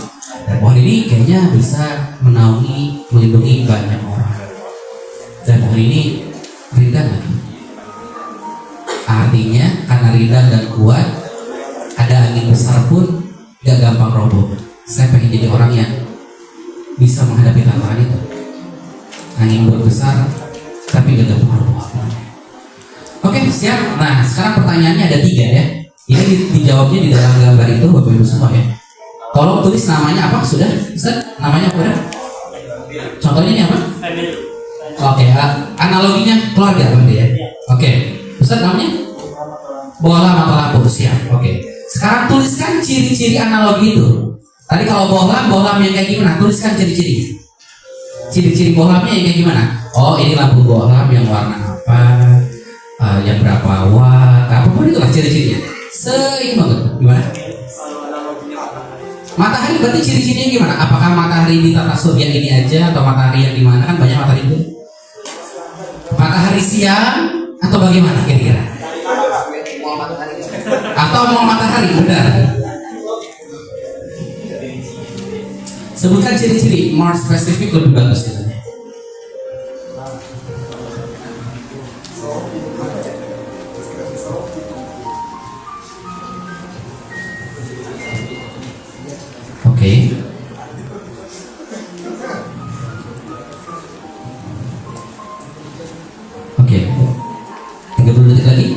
Dan pohon ini kayaknya bisa menaungi, melindungi banyak orang. Dan pohon ini rindang lagi. Artinya karena rindang dan kuat, ada angin besar pun gak gampang roboh. Saya pengen jadi orang yang bisa menghadapi tantangan itu. Angin buat besar, tapi gak gampang roboh. Oke, siap. Nah, sekarang pertanyaannya ada 3 ya. Ini dijawabnya di dalam gambar itu, Bapak Ibu semua ya. Tolong tulis namanya apa? Sudah? Ustaz, namanya apa udah? Contohnya ini apa? Oke, analoginya keluarga berarti ya. Oke, Ustaz namanya? Bola mata lampu, siap. Oke. Sekarang tuliskan ciri-ciri analogi itu. Tadi kalau bohlam yang kayak gimana? Tuliskan ciri-ciri. Ciri-ciri bohlamnya yang kayak gimana? Oh, ini lampu bohlam yang warna apa? Yang berapa watt? Apapun itulah ciri-cirinya. Seing banget. Gimana? Matahari berarti ciri-cirinya gimana? Apakah matahari di tata surya ini aja atau matahari yang di mana? Kan banyak matahari itu. Matahari siang atau bagaimana kira-kira? Atau mau matahari, benar. Sebutkan ciri-ciri, more spesifik lebih bagus katanya. Oke. Oke. 30 detik lagi.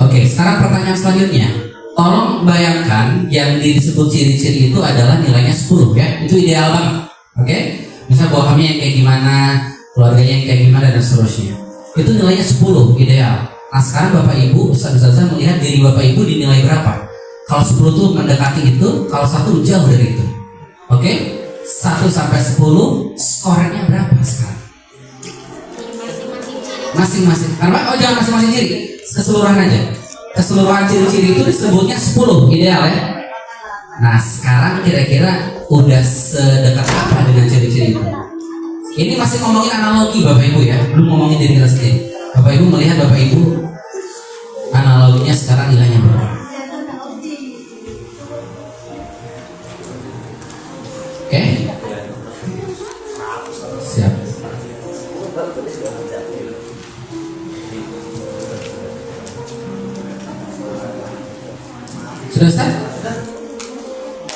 Oke, sekarang pertanyaan selanjutnya. Tolong bayangkan yang disebut ciri-ciri itu adalah nilainya 10 ya. Itu ideal banget. Oke? Misal bohlamnya yang kayak gimana, keluarganya yang kayak gimana dan seterusnya. Itu nilainya 10 ideal. Nah, sekarang Bapak Ibu, Ustaz melihat diri Bapak Ibu dinilai berapa? Kalau 10 itu mendekati itu, kalau 1 jauh dari itu. Oke? 1 sampai 10 skornya berapa sekarang? Masing-masing. Karena jangan masing-masing ciri, keseluruhan aja. Keseluruhan ciri-ciri itu disebutnya 10 ideal ya. Nah, sekarang kira-kira udah sedekat apa dengan ciri-ciri itu? Ini masih ngomongin analogi Bapak Ibu ya, belum ngomongin diri kita sendiri. Bapak Ibu melihat Bapak Ibu analoginya sekarang nilainya berapa? Oke? Siap. Sudah Ustaz?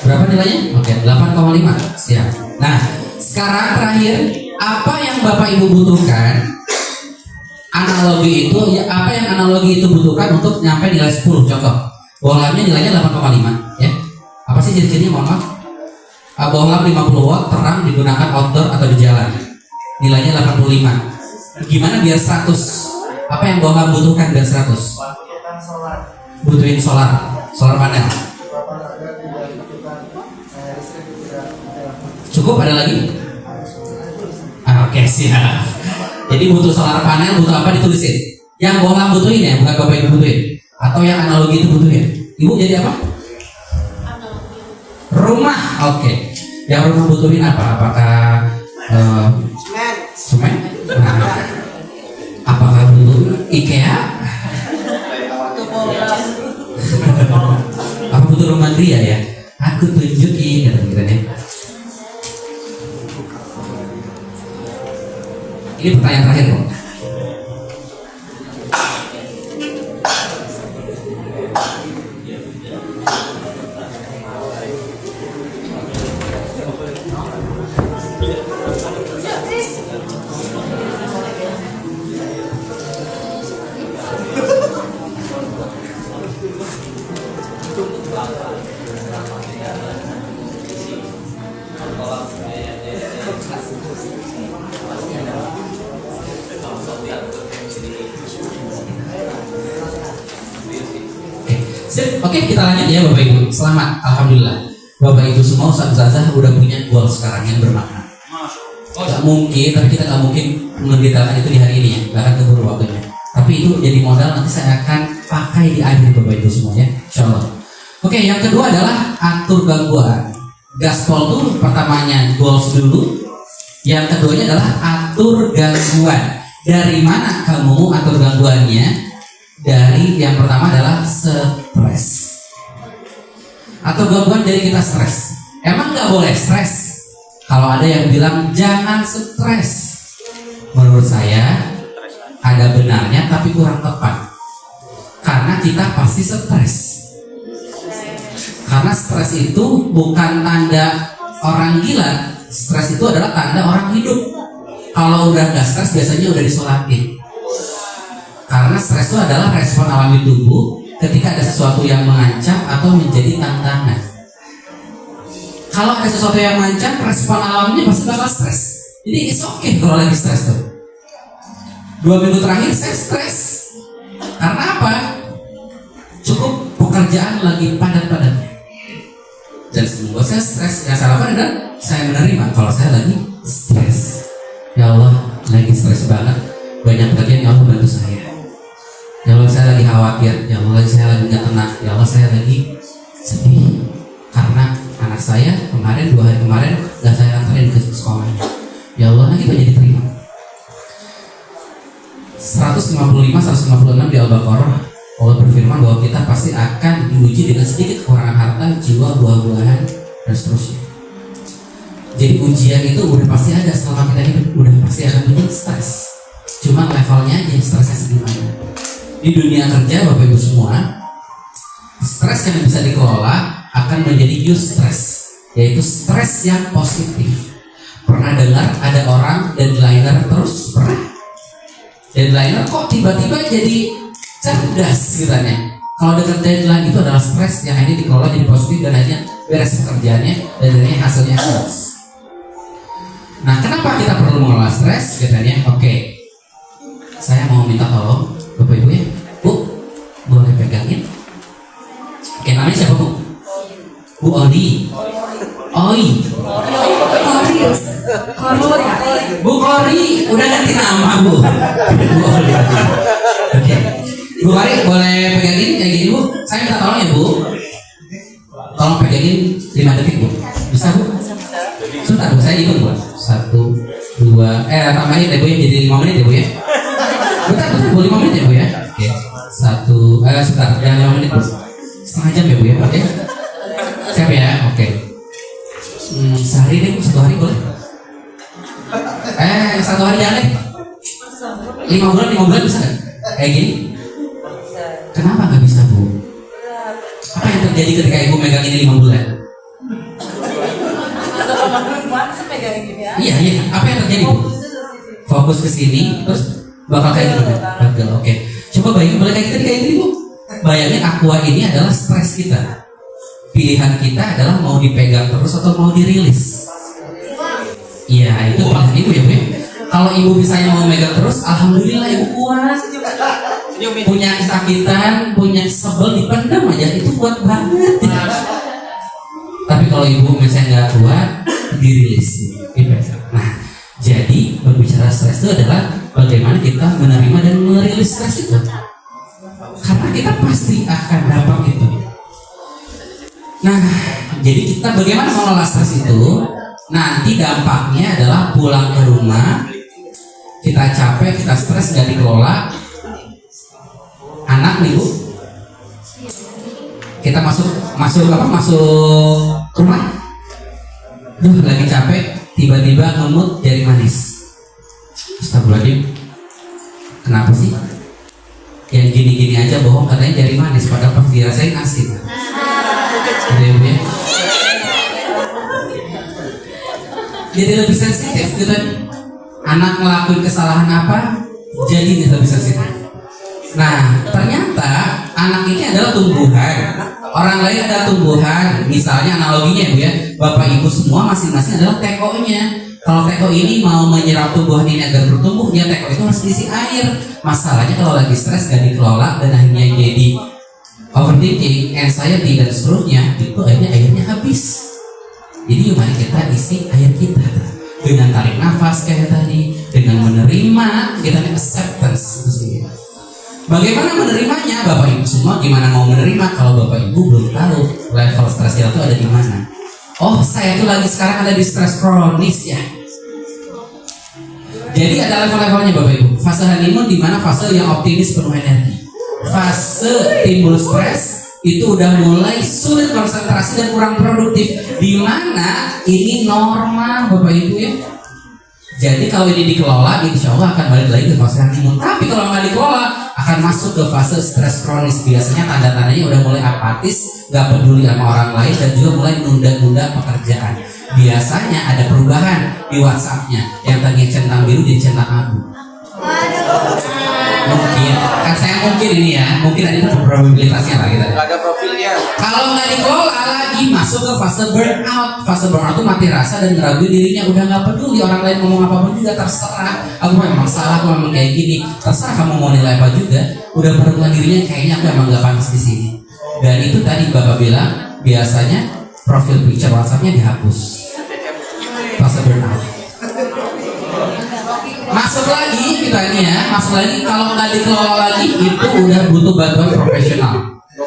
Berapa nilainya? Oke, 8,5. Siap. Nah, sekarang terakhir, apa yang Bapak Ibu butuhkan? Analogi itu, ya apa yang analogi itu butuhkan untuk nyampe nilai 10? Contoh, bohlamnya nilainya 8,5 ya. Apa sih ciri-cirinya? Mohon maaf. Bohlam 50 watt, terang, digunakan outdoor atau di jalan. Nilainya 85. Gimana biar 100? Apa yang bohlam butuhkan biar 100? Butuhin solar panel. Cukup, ada lagi? Oke, siap. Jadi butuh solar panel, butuh apa ditulisin? Yang bohlam butuhin ya, bukan Bapak Ibu butuhin. Atau yang analogi itu butuhin. Ibu jadi apa? Rumah. Oke. Yang rumah butuhin apa? Apakah semen? Nah, apakah butuh IKEA? Apa butuh rumah Ria ya? Aku tunjukin gitu ya. Ini pertanyaan terakhir kok. Sip, oke kita lanjut ya Bapak Ibu. Selamat, alhamdulillah. Bapak Ibu semua Ustazah udah punya goal sekarang yang bermakna. Gak mungkin, tapi kita gak mungkin mendetailkan itu di hari ini ya, bahkan keburu waktunya. Tapi itu jadi modal nanti saya akan pakai di akhir Bapak Ibu semua ya, insyaallah. Oke, yang kedua adalah atur gangguan. Gaspol tuh pertamanya goals dulu. Yang keduanya adalah atur gangguan. Dari mana kamu atur gangguannya? Dari yang pertama adalah stres. Atur gangguan dari kita stres. Emang nggak boleh stres? Kalau ada yang bilang jangan stres, menurut saya ada benarnya tapi kurang tepat. Karena kita pasti stres. Karena stres itu bukan tanda orang gila. Stres itu adalah tanda orang hidup. Kalau udah nggak stres biasanya udah disolatin. Karena stres itu adalah respon alami tubuh ketika ada sesuatu yang mengancam atau menjadi tantangan. Kalau ada sesuatu yang mengancam, respon alaminya pasti bakal stres. Jadi it's okay kalau lagi stres tuh. 2 minggu terakhir saya stres. Karena apa? Cukup pekerjaan lagi padat-padatnya. Dan semua saya stres. Yang saya lakukan adalah saya menerima kalau saya lagi stres. Ya Allah, lagi stres banget. Banyak bagian yang Allah bantu saya. Ya Allah, saya lagi khawatir. Ya Allah, saya lagi nggak tenang. Ya Allah, saya lagi sedih karena anak saya kemarin 2 hari kemarin nggak saya anterin ke sekolahnya. Ya Allah, nah kita jadi terima. 155-156 di Al-Baqarah Allah berfirman bahwa kita pasti akan diuji dengan sedikit kekurangan harta, jiwa, buah-buahan, dan seterusnya. Jadi ujian itu udah pasti ada selama kita hidup, udah pasti akan bikin stres. Cuma levelnya aja stresnya segimana. Di dunia kerja Bapak Ibu semua, stres yang bisa dikelola akan menjadi eustress, yaitu stres yang positif. Pernah dengar ada orang deadliner terus? Pernah? Deadliner kok tiba-tiba jadi cerdas katanya. Kalau dekat deadline itu adalah stres yang ini dikelola jadi positif dan akhirnya beres pekerjaannya dan akhirnya hasilnya sukses. Nah, kenapa kita perlu mengelola stres? Katanya, oke, saya mau minta tolong Bapak Ibu ya, Bu, boleh pegangin? Oke, namanya siapa Bu? Bu Odi. Oi. Bu Kori, udah ganti nama Bu. Bu Odi. Oke. Bu Kori boleh pegangin kayak gini Bu. Saya minta tolong ya Bu. Tolong pegangin 5 detik Bu. Bisa Bu? Sebentar Bu, saya hitung Bu. 1, 2, tambahin deh Bu ya, jadi 5 menit ya Bu ya. Bentar, Bu 5 menit ya Bu ya. Oke. 1, sebentar, jangan 5 menit Bu. Setengah jam ya Bu ya, oke. Siap ya, oke. Sehari deh Bu, 1 hari boleh. 1 hari jangan deh. 5 bulan bisa gak? Kayak gini? Kenapa gak bisa Bu? Apa yang terjadi ketika Ibu megang ini 5 bulan? Iya, apa yang terjadi Bu? Fokus ke sini, terus bakal kayak gini. Betul, oke. Coba bayangin, boleh kayak gini Bu. Bayangin aqua ini adalah stres kita. Pilihan kita adalah mau dipegang terus atau mau dirilis. Iya, itu pilihan Ibu ya Bu ya. Kalau Ibu misalnya mau megang terus, alhamdulillah Ibu kuat. Punya kesakitan, punya sebel dipendam aja, itu kuat banget. Tapi kalau Ibu misalnya nggak kuat, dirilis, dipegang. Nah, jadi berbicara stres itu adalah bagaimana kita menerima dan merilis stres itu. Karena kita pasti akan dapat itu. Nah, jadi kita bagaimana mengelola stres itu? Nanti dampaknya adalah pulang ke rumah, kita capek, kita stres, gak dikelola. Anak nih Bu, kita masuk rumah, lagi capek, tiba-tiba ngemut jari manis. Astagfirullahaladzim, kenapa sih? Yang gini-gini aja bohong katanya jari manis, padahal pas dirasain asin. Gitu ya. Jadi lebih sensitif gitu kan. Anak ngelakuin kesalahan apa, jadi lebih sensitif. Nah, ternyata anak ini adalah tumbuhan. Orang lain ada tumbuhan. Misalnya analoginya Bu ya, Bapak Ibu semua masing-masing adalah tekonya. Kalau teko ini mau menyerap tumbuhan ini agar bertumbuh, ya teko itu harus diisi air. Masalahnya kalau lagi stres gak dikelola dan akhirnya jadi overthinking, anxiety dan seterusnya, itu airnya habis. Jadi mari kita isi air kita dengan tarik nafas kayak tadi, dengan menerima, kita acceptance itu sendiri. Bagaimana menerimanya, Bapak Ibu semua? Gimana mau menerima kalau Bapak Ibu belum tahu level stres kita tuh ada di mana? Oh, saya tuh lagi sekarang ada di stres kronis ya. Jadi ada level-levelnya Bapak Ibu. Fase honeymoon di mana fase yang optimis penuh energi. Fase timbul stres itu udah mulai sulit konsentrasi dan kurang produktif. Di mana ini normal Bapak Ibu ya. Jadi kalau ini dikelola, insya Allah akan balik lagi ke fase honeymoon. Tapi kalau nggak dikelola, akan masuk ke fase stres kronis. Biasanya tanda-tandanya udah mulai apatis, nggak peduli sama orang lain, dan juga mulai nunda-nunda pekerjaan. Biasanya ada perubahan di WhatsApp-nya, yang tadinya centang biru jadi centang abu. Mungkin, kan saya mungkin ini ya, mungkin ada probabilitasnya lah kita. Nggak ada profilnya. Kalau nggak dikelola lagi masuk ke fase burnout. Fase burnout itu mati rasa dan ngeragui dirinya, udah nggak peduli orang lain ngomong apapun juga terserah. Aku memang salah, aku memang kayak gini. Terserah kamu mau nilai apa juga. Udah merenungkan dirinya, kayaknya aku emang nggak pantas di sini. Dan itu tadi Bapak bilang biasanya profil picture WhatsApp-nya dihapus. Fase burnout. Masuk lagi kita ini ya, masuk lagi kalau nggak dikelola lagi itu udah butuh bantuan profesional.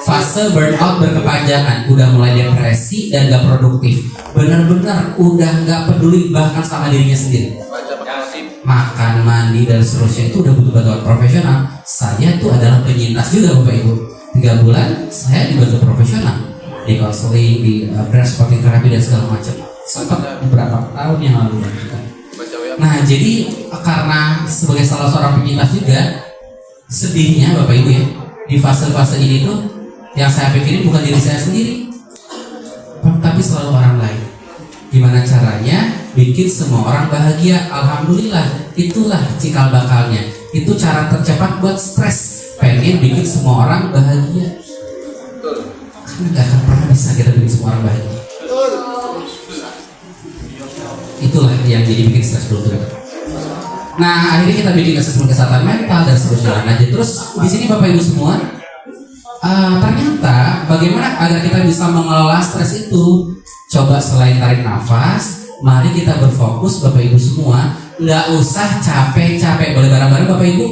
Fase burnout berkepanjangan, udah mulai depresi dan gak produktif. Bener-bener udah nggak peduli bahkan sama dirinya sendiri. Makan, mandi dan seterusnya itu udah butuh bantuan profesional. Saya tuh adalah penyintas juga Bapak Ibu. 3 bulan saya dibantu profesional di konseling, di brain spotting terapi dan segala macam. Sempat beberapa tahun yang lalu kita. Nah jadi karena sebagai salah seorang penyintas juga, sedihnya Bapak Ibu ya, di fase-fase ini tuh yang saya pikirin bukan diri saya sendiri, tapi selalu orang lain. Gimana caranya bikin semua orang bahagia? Alhamdulillah, itulah cikal bakalnya. Itu cara tercepat buat stres. Pengen bikin semua orang bahagia. Karena gak akan pernah bisa kita bikin semua orang bahagia. Itulah yang jadi bikin stres dulu. Nah akhirnya kita bikin asesmen kesehatan mental dan seterusnya. Nah terus di sini Bapak Ibu semua, ternyata bagaimana agar kita bisa mengelola stres itu? Coba selain tarik nafas, mari kita berfokus Bapak Ibu semua. Nggak usah capek-capek. Boleh bareng-bareng Bapak Ibu?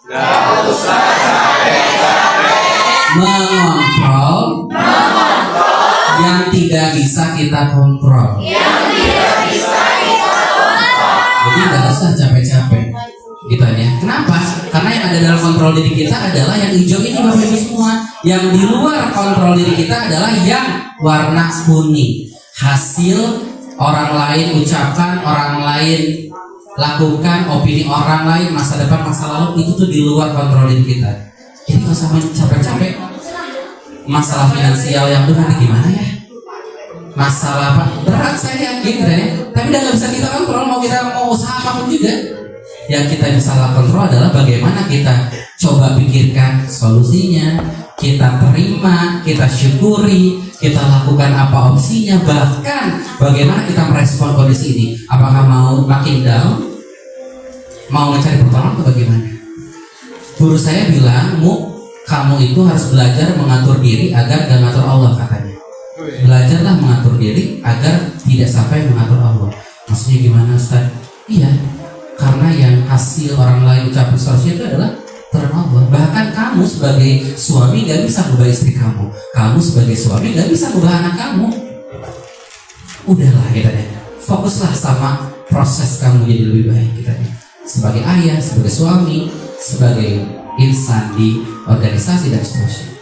Nggak usah capek-capek. Mengontrol yang tidak bisa kita kontrol. Jadi nggak usah capek-capek gitu aja. Kenapa? Karena yang ada dalam kontrol diri kita adalah yang hijau ini Bapak Ibu semua. Yang di luar kontrol diri kita adalah yang warna kuning. Hasil orang lain ucapkan, orang lain lakukan, opini orang lain, masa depan, masa lalu, itu tuh di luar kontrol diri kita. Jadi nggak usah capek-capek. Masalah finansial yang tuh nanti gimana ya? Masalah apa? Berat saya yakin ya. Tapi udah nggak bisa kita kontrol. Mau kita mau usaha apapun juga, yang kita bisa kontrol adalah bagaimana kita coba pikirkan solusinya, kita terima, kita syukuri, kita lakukan apa opsinya, bahkan bagaimana kita merespon kondisi ini. Apakah mau makin down, mau mencari pertolongan atau bagaimana? Guru saya bilang, kamu itu harus belajar mengatur diri agar gak ngatur Allah, katanya. Belajarlah mengatur diri agar tidak sampai mengatur Allah. Maksudnya gimana Ustaz? Iya, karena yang hasil orang lain ucapin seharusnya itu adalah turn Allah. Bahkan kamu sebagai suami gak bisa mengubah istri kamu. Kamu sebagai suami gak bisa mengubah anak kamu. Udahlah kita deh, fokuslah sama proses kamu jadi lebih baik kita deh. Sebagai ayah, sebagai suami, sebagai insan di organisasi dan seterusnya.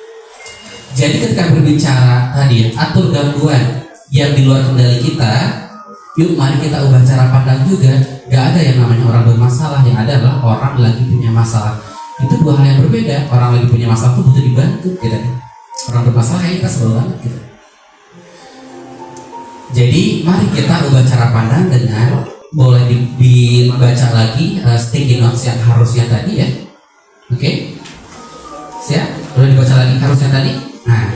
Jadi ketika berbicara tadi atur gangguan yang di luar kendali kita, yuk mari kita ubah cara pandang juga. Gak ada yang namanya orang bermasalah, yang ada adalah orang lagi punya masalah. Itu dua hal yang berbeda. Orang lagi punya masalah itu butuh dibantu gitu. Orang bermasalah kita sebel banget gitu. Jadi mari kita ubah cara pandang dengan boleh dibaca lagi sticky notes yang harusnya tadi ya. Oke? Siap? Boleh dibaca lagi harusnya tadi? Nah,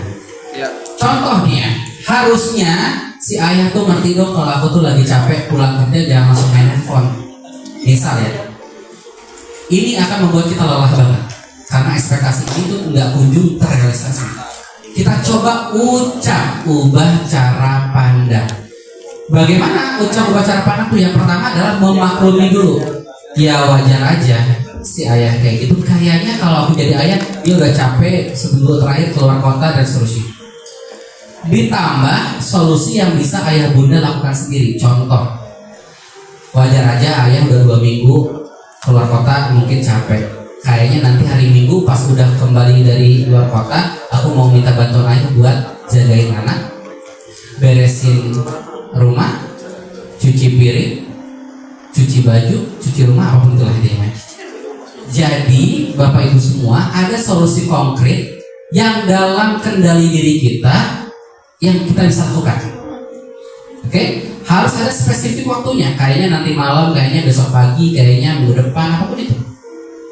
Ya. contohnya harusnya si ayah tuh ngerti dong kalau aku tuh lagi capek pulang kerja jangan langsung main handphone. Misal ya, ini akan membuat kita lelah banget karena ekspektasi ini tuh nggak kunjung terrealisasi. kita coba ubah cara pandang. Bagaimana ubah cara pandang tuh? Yang pertama adalah memaklumi dulu. Ya wajar aja si ayah kayak gitu. Kayaknya kalau aku jadi ayah, dia udah capek seminggu terakhir keluar kota dan seterusnya. Ditambah solusi yang bisa ayah bunda lakukan sendiri. Contoh, wajar aja ayah udah 2 minggu keluar kota, mungkin capek. Kayaknya nanti hari Minggu pas udah kembali dari luar kota, aku mau minta bantuan ayah buat jagain anak, beresin rumah, cuci piring, cuci baju, cuci rumah, apapun itulah intinya. Jadi Bapak Ibu semua, ada solusi konkret yang dalam kendali diri kita yang kita bisa lakukan. Oke, harus ada spesifik waktunya. Kayaknya nanti malam, kayaknya besok pagi, kayaknya minggu depan, apapun itu.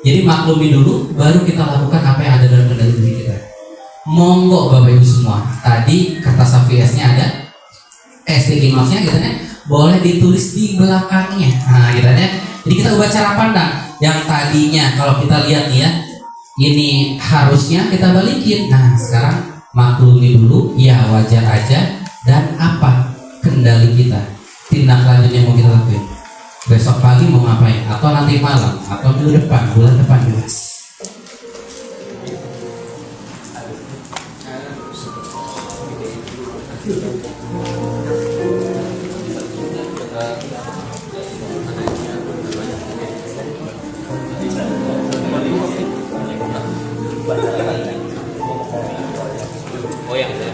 Jadi maklumi dulu, baru kita lakukan apa yang ada dalam kendali diri kita. Monggo Bapak Ibu semua. Tadi kertas AVS-nya ada, sticky notes-nya gitu ya, boleh ditulis di belakangnya. Nah, gitu ya. Jadi kita ubah cara pandang. Yang tadinya kalau kita lihat nih ya, ini harusnya kita balikin. Nah, sekarang maklumi dulu, ya wajar aja, dan apa kendali kita, tindak lanjut yang mau kita lakuin. Besok pagi mau ngapain, atau nanti malam, atau minggu depan, bulan depan, bebas. Oh yang itu.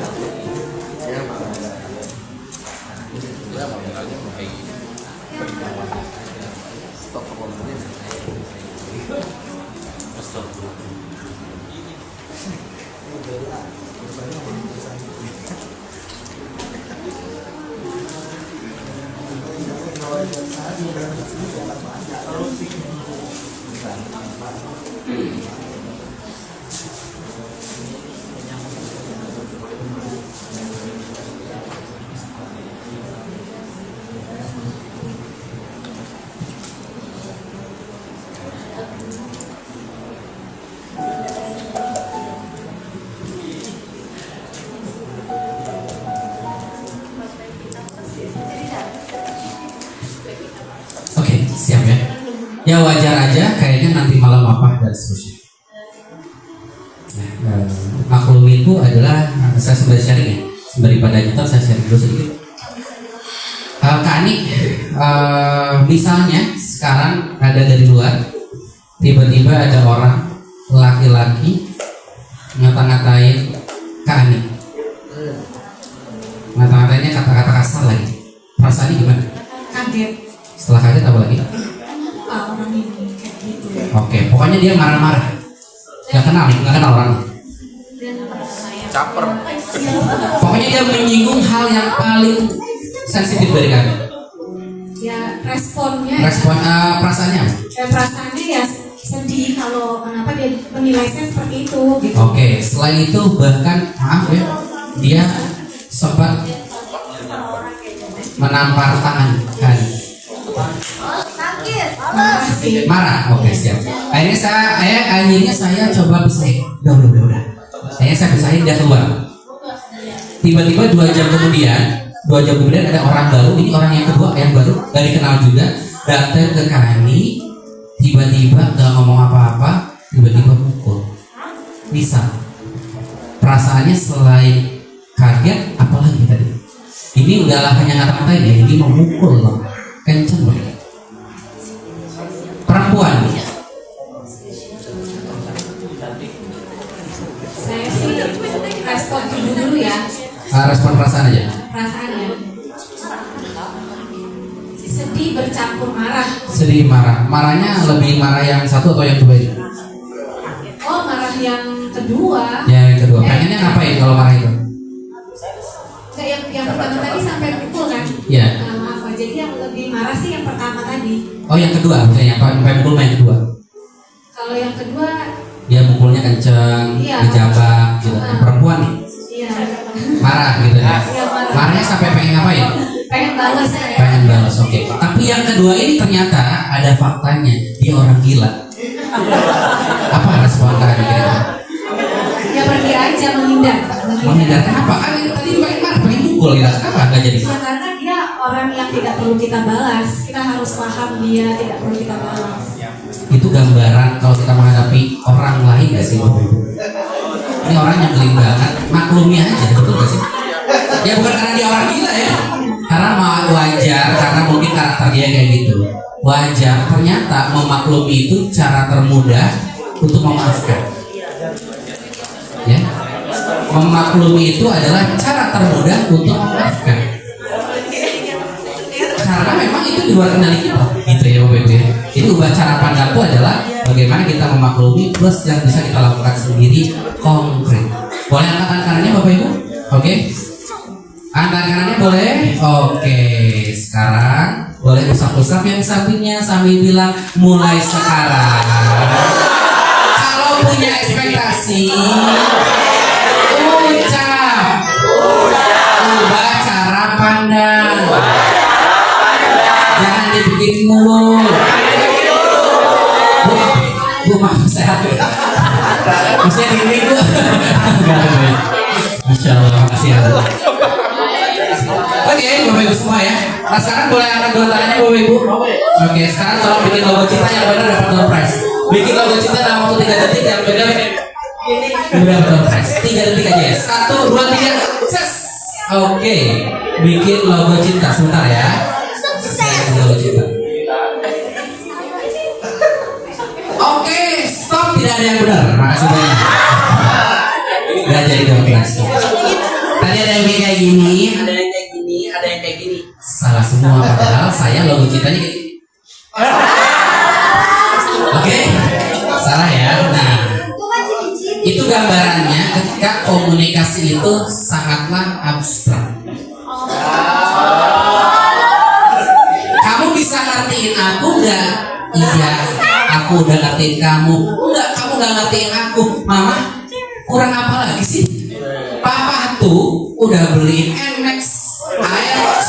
Oke, siap ya. Ya wajar aja, kayaknya nanti malam apa dan seterusnya. Maklumi itu adalah, saya sembari sharing ya, sembari pada kita saya sharing dulu sedikit. Kak Ani, misalnya sekarang ada dari luar, tiba-tiba ada orang laki-laki ngata-ngatain Kak Ani, ngata-ngatainnya kata-kata kasar lagi. Perasaannya gimana? Kaget. Setelah kaget apa lagi? Apa orang ini kayak gitu? Oke, pokoknya dia marah-marah. Gak kenal orang. Caper. Pokoknya dia menyinggung hal yang paling sensitif dari kami. Ya responnya. Perasaannya apa? Perasaannya ya sedih kalau kenapa dia menilai saya seperti itu. Gitu. Oke, selain itu bahkan maaf ya, dia sempat menampar tangan kan. Marah, oke siap. Akhirnya saya coba pisahin. Udah. Akhirnya saya pisahin, dia keluar. Tiba-tiba 2 jam kemudian ada orang baru. Ini orang yang kedua, yang baru, gak dikenal juga, datang ke kami. Tiba-tiba gak ngomong apa-apa, tiba-tiba pukul. Bisa. Perasaannya selain kaget, apalagi tadi? Ini udahlah hanya ngata-ngatain ya, ini mau mukul loh. Kenceng loh. Perempuan. Saya sih respon dulu ya. Respon perasaan aja. Perasaannya sedih bercampur marah. Sedih, marah. Marahnya lebih marah yang satu atau yang kedua itu? Oh, marah yang kedua. Ya, yang kedua. Pengennya ngapain kalau marah itu? Kayak yang pertama tadi sampai pukul kan? Iya. Nah, maaf, jadi yang lebih marah sih yang pertama tadi. Oh, yang kedua, misalnya sampai mukul yang kedua. Kalau yang kedua, Dia mukulnya kenceng, Iya. dijabak gitu. Perempuan nih, iya, marah gitu ya. Iya, marah. Marahnya sampai pengen ngapain? pengen balas saya. Pengen balas, oke. Tapi yang kedua ini ternyata ada faktanya, dia orang gila. Apa respon kalian kira-kira? Ya pergi aja menghindar. pukul kita, kenapa nggak jadi? Ya karena dia orang yang tidak perlu kita balas. Kita harus paham dia tidak perlu kita balas. Itu gambaran kalau kita menghadapi orang lain gak sih Bapak Ibu? Ini orang yang nyebelin banget, maklumi aja, betul gak sih? Ya bukan karena dia orang gila ya, karena wajar, karena mungkin karakter dia kayak gitu. Wajar, ternyata memaklumi itu cara termudah untuk memaafkan. Ya, memaklumi itu adalah cara termudah untuk memaafkan. Karena memang itu di luar kendali kita, gitu ya Bapak Ibu. Jadi ubah cara pandangku adalah bagaimana kita memaklumi plus yang bisa kita lakukan sendiri konkret. Boleh angkat tangan kanannya Bapak Ibu? Oke. Angkat kanannya boleh? Oke. Sekarang boleh usap-usap yang sampingnya sambil bilang mulai sekarang. Kalau punya ekspektasi, ucap. Ubah cara pandang. Jangan dibikin mulu. Bu maaf sehat. Maksudnya ini Bu. Masya Allah, makasih ya Bu. Oke, Bapak Ibu semua ya. Nah sekarang boleh angkat dua tangannya Bapak Ibu. Oke, sekarang tolong bikin logo cinta yang benar dapat door prize. Bikin logo cinta dalam waktu 3 detik yang benar dapat door prize. 3 detik aja ya. 1, 2, 3, ces. Oke, bikin logo cinta sebentar ya. Logo cinta. Oke, stop, tidak ada yang benar. Makasih banyak. Gak jadi door prize. Tadi ada yang kayak gini, ada yang kayak gini, ada yang kayak gini. Salah semua padahal saya logo cintanya kayak gini. Oke, salah ya. Nah, itu gambarannya ketika komunikasi itu sangatlah abstrak. Kamu bisa ngertiin aku nggak? Iya, aku udah ngertiin kamu. Enggak, kamu nggak ngertiin aku. Mama, kurang apa lagi sih? Papa tuh udah beliin NMAX, Aerox,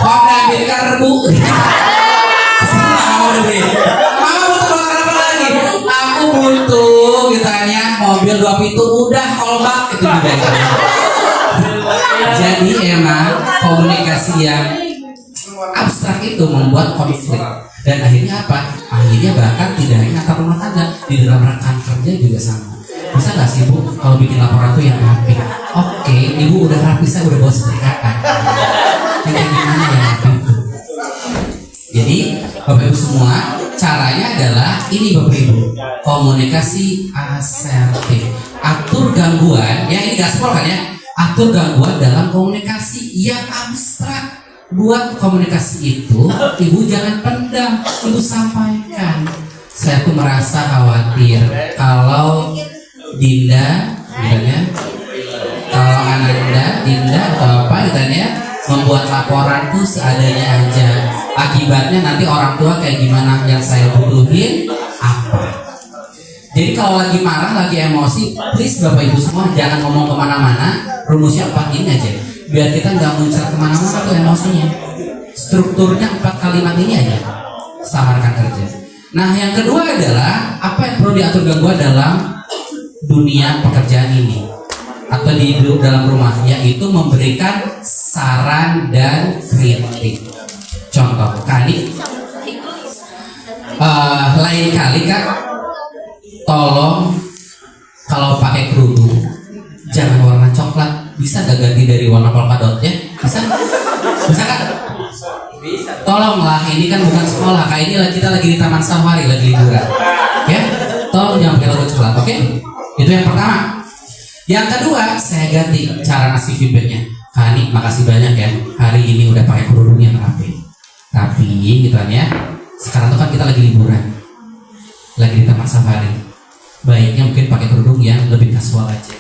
Honda Bilkar Bu. Mama udah beli. Mama butuh motor apa lagi? Aku butuh ditanya mobil 2 pintu udah kolbak itu juga itu. Jadi emang komunikasi yang abstrak itu membuat konflik dan akhirnya apa? Akhirnya bahkan tidak hanya antar rumah tangga, di dalam rekan kerja juga sama. Bisa nggak sih Bu kalau bikin laporan tuh yang rapi? Oke, Ibu udah rapi, saya udah bawa sertifikat. Ini gimana yang rapi itu? Jadi Bapak Ibu semua, caranya adalah ini Bapak Ibu, komunikasi asertif. Atur gangguan, ya ini gaspol kan ya? Atur gangguan dalam komunikasi yang abstrak. Buat komunikasi itu, Ibu jangan pendam, Ibu sampaikan. Saya tuh merasa khawatir kalau Dinda, misalnya, kalau Ananda, Dinda atau apa misalnya membuat laporan tuh seadanya aja. Akibatnya nanti orang tua kayak gimana yang saya butuhin apa? Jadi kalau lagi marah, lagi emosi, please Bapak Ibu semua jangan ngomong kemana-mana. Rumusnya 4 ini aja, biar kita nggak muncul kemana-mana tuh emosinya. Strukturnya 4 kalimat ini aja, samarkan kerja. Nah yang kedua adalah apa yang perlu diatur gangguan dalam dunia pekerjaan ini atau di dalam rumah, yaitu memberikan saran dan kritik. Contoh, Kak, lain kali Kak, tolong kalau pakai kerudung jangan warna coklat, bisa gak ganti dari warna polkadot ya? Bisa? Bisa Kak? Tolonglah, ini kan bukan sekolah, Kak, ini kita lagi di taman safari, lagi liburan ya, tolong jangan pakai logo coklat, oke? Itu yang pertama. Yang kedua, saya ganti cara ngasih feedbacknya. Kak Ani, makasih banyak ya, hari ini udah pakai kerudung yang rapi. Tapi gitu kan ya, sekarang tuh kan kita lagi liburan, lagi di taman safari. Baiknya mungkin pakai kerudung yang lebih kasual aja,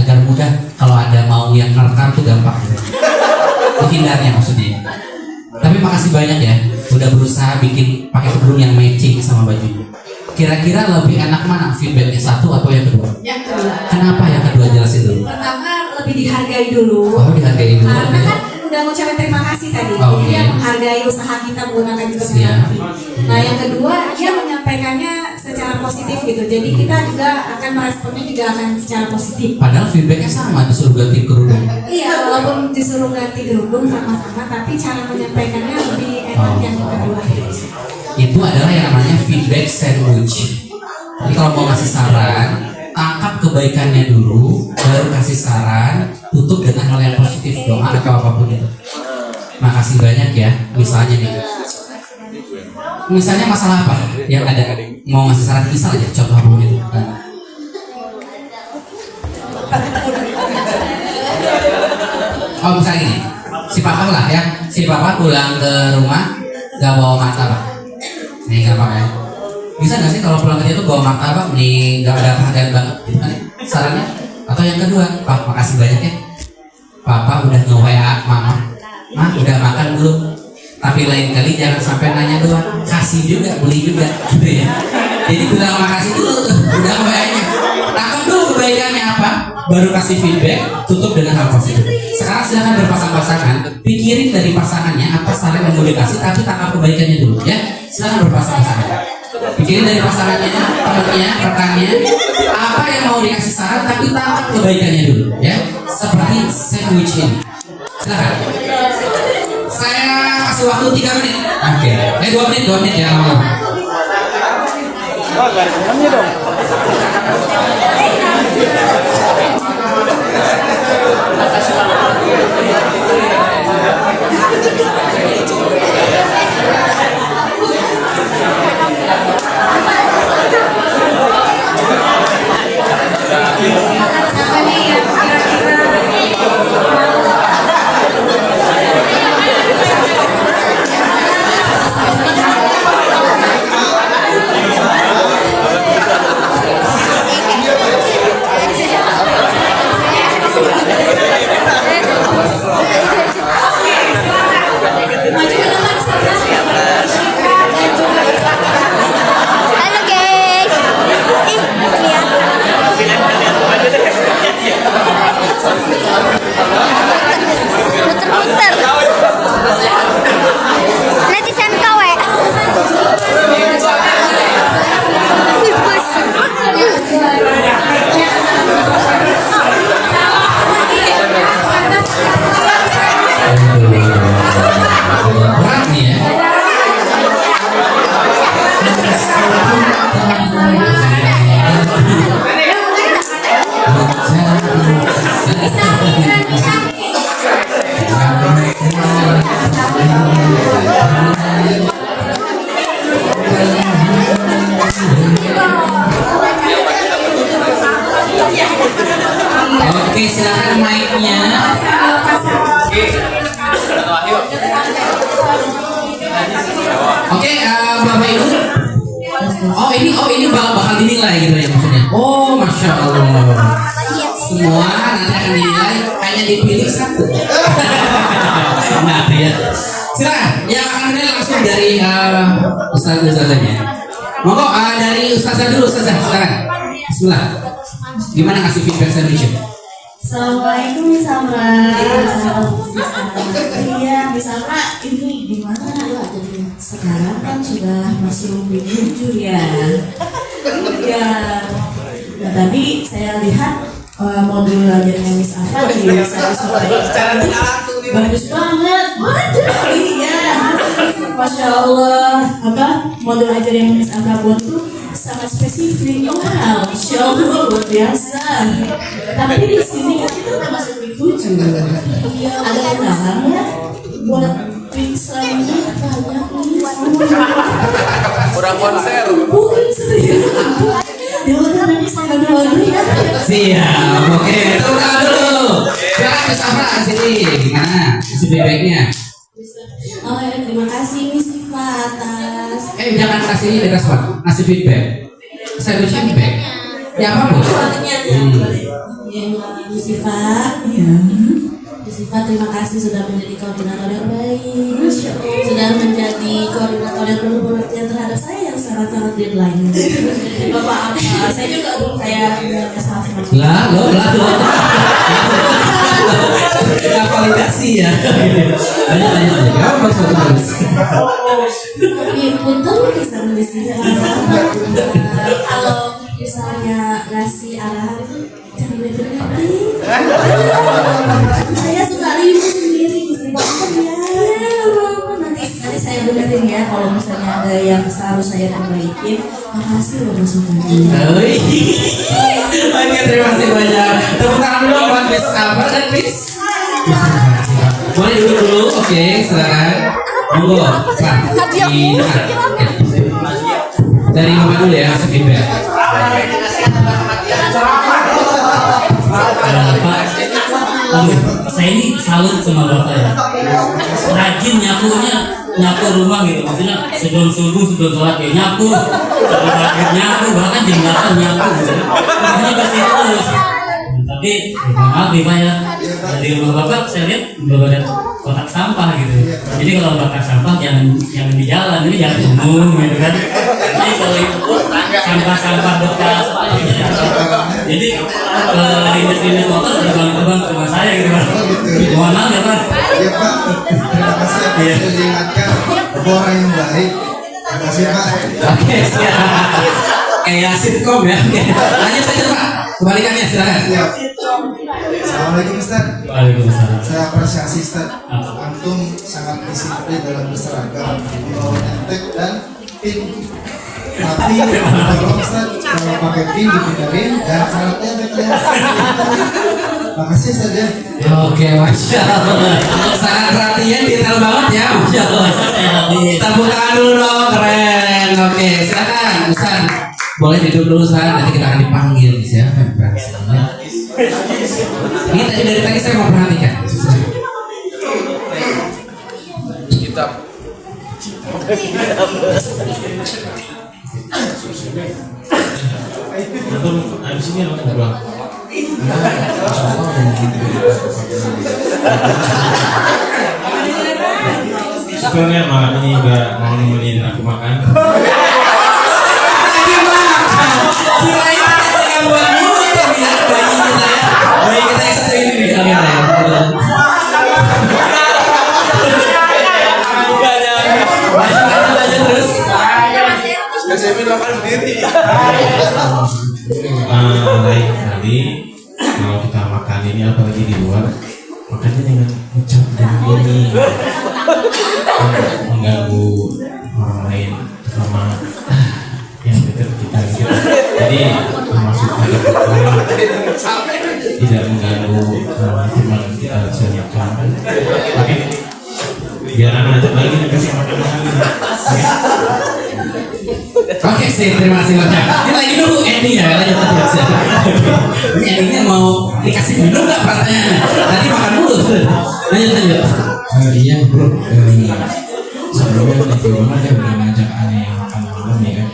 agar mudah kalau ada mau yang nerekam tuh gampang gitu. Menghindarnya maksudnya. Tapi makasih banyak ya, udah berusaha bikin pakai kerudung yang matching sama bajunya. Kira-kira lebih enak mana feedbacknya, satu atau yang kedua? Yang kedua. Kenapa yang kedua, jelasin dulu. Pertama lebih dihargai dulu. Oh, dihargai dulu. Karena kan udah ngucapin terima kasih tadi. Oke. Dia menghargai usaha kita menggunakan juga. Siap. Nah yang kedua dia menyampaikannya secara secara positif gitu. Jadi kita juga akan meresponnya juga akan secara positif. Padahal feedbacknya sama, disuruh ganti kerudung. Iya, walaupun disuruh ganti kerudung sama-sama, tapi cara menyampaikannya lebih enak yang kedua. Itu adalah yang namanya feedback sandwich. Jadi kalau mau ngasih saran, tangkap kebaikannya dulu, baru kasih saran, tutup dengan hal yang positif, doa atau apapun itu. Makasih banyak ya. Misalnya masalah apa yang ada, mau ngasih saran, misal aja contoh apa gitu. Oh misalnya gini, si papa lah ya, si papa pulang ke rumah gak bawa martabak. Ini gampang ya. Bisa nggak sih kalau pulang kerja tuh bawa martabak, nih nggak ada perhatian banget gitu kan sarannya? Atau yang kedua, Pak makasih banyak ya, Papa udah nge-WA Mama, Mah udah makan belum? Tapi lain kali jangan sampai nanya doang, kasih juga, beli juga gitu ya. Jadi bilang makasih dulu, udah WA-nya, tangkap dulu kebaikannya apa, baru kasih feedback, tutup dengan hal positif. Sekarang silakan berpasang-pasangan, pikirin dari pasangannya apa saran yang mau dikasih, tapi tangkap kebaikannya dulu ya. Silakan berpasang-pasangan. Pikirin dari pasangannya, temannya, rekannya, apa yang mau dikasih saran tapi tangkap kebaikannya dulu ya. Seperti sandwich ini. Silakan. Saya kasih waktu 3 menit. Oke. 2 menit ya lama-lama. Oh, garis benangnya dong. Siapa nih yang kira-kira maju ke depan sana. Halo guys. Lihat. Muter-muter. Netizen kowe. Berat nih ya. Oke, silakan mic-nya. Oke, Bapak Ibu. Oh ini bakal dinilai gitu ya maksudnya. Oh, masya Allah. Semua nanti akan dinilai, hanya dipilih satu. Nah, ya. Silakan, yang akan menilai langsung dari ustazahnya. Monggo dari ustazah dulu, ustazah silakan. Bismillah. Gimana kasih feedback sandwich? Assalamualaikum sama iya misalnya ini gimana sekarang kan sudah masuk minggu ya ya nah tadi saya lihat modul belajarnya Miss Afra di bagus banget waduh iya Masya Allah apa modul belajar yang Miss Afra buat tuh sangat spesifik. Wow, Masya Allah luar biasa. Tapi di sini kan kita udah masuk minggu 7. Ada undangannya buat pizza ini banyak nih. Kurang konser. Bukan serius. Ya udah nanti saya doa dulu ya. Siap, oke, tepuk dulu. Silakan Miss Afra sini, gimana? Isi feedbacknya. Oh ya, terima kasih Miss Siva atas. Jangan kasih ini respon, ngasih feedback. Saya feedback. Ya apa bu? Ya, Miss Siva. Ya. Miss Siva terima kasih sudah menjadi koordinator yang baik. Sudah menjadi koordinator yang penuh pengertian terhadap saya yang sangat-sangat deadline. Bapak apa? Saya juga belum kayak salah. Lah. nggak validasi ya. Lanjut. Kamu bagus. Tapi punten kisah di sini. Kalau misalnya ngasih arahan itu jangan berlebihan. Saya suka review sendiri nanti saya benerin ya kalau misalnya ada yang harus saya perbaikin. Makasih loh Mas Sukadi. Oke, terima kasih banyak. Tepuk tangan dulu buat Miss Alva dan Miss. Boleh duduk dulu, oke, silakan. Monggo, Pak. Dari Mama dulu ya, kasih feedback. Saya ini salut sama Bapak ya. Rajin nyapu rumah gitu. Maksudnya sebelum subuh, sebelum sholat ya nyapu, sebelum maghrib nyapu, bahkan jembatan nyapu gitu. Ini bersih terus. Tapi maaf nih Pak ya, dari rumah Bapak saya lihat belum ada kotak sampah gitu. Jadi kalau bakar sampah jangan di jalan, ini jalan umum gitu kan. Jadi kalau itu sampah-sampah bekas jadi dinas motor terbang-terbang ke rumah saya gitu Pak. Mohon maaf ya Pak. Iya Pak, terima kasih ya Pak. Saya diingatkan bahwa orang yang baik. Terima kasih Pak. Oke, siap. Kayak sitkom ya. Oke. Lanjut saja Pak. Kebalikannya silakan. Siap. Assalamualaikum Ustaz. Waalaikumsalam. Saya apresiasi Ustaz. Antum sangat disiplin dalam berseragam, membawa nentek dan pin. Tapi kalau Ustaz kalau pakai pin dipindahin dan syaratnya ada kelihatan. Makasih Ustaz ya. Oke, masya Allah. Sangat perhatian, detail banget ya, masya Allah. Tepuk tangan dulu dong, keren. Oke, silakan Ustaz. Boleh duduk dulu Ustaz, nanti kita akan dipanggil siapa yang ini dari tadi saya mau perhatikan. Kitab. Habis ini apa ngobrol? Sebenarnya malam ini nggak mau nemenin aku makan. Kirain ada yang buat mulut ya biar bayi kita ya. Bayi kita yang satu ini nih kalian ya. Lanjut terus. Saya makan sendiri. Baik, nanti kalau kita makan ini apalagi di luar, makannya dengan ucap dan ini mengganggu orang lain, terutama yang dekat kita gitu. Jadi maksudnya tidak mengganggu teman kita siapa. Oke, biar anak ajak lagi kasih makan lagi. Oke sih, terima kasih banyak. Ini lagi dulu ending ya, lanjut terus ya. Ini endingnya mau dikasih minum nggak pertanyaannya? Tadi makan dulu. Lanjut. Iya bro, sebelumnya udah gimana ya udah ngajak aneh makan malam ya kan?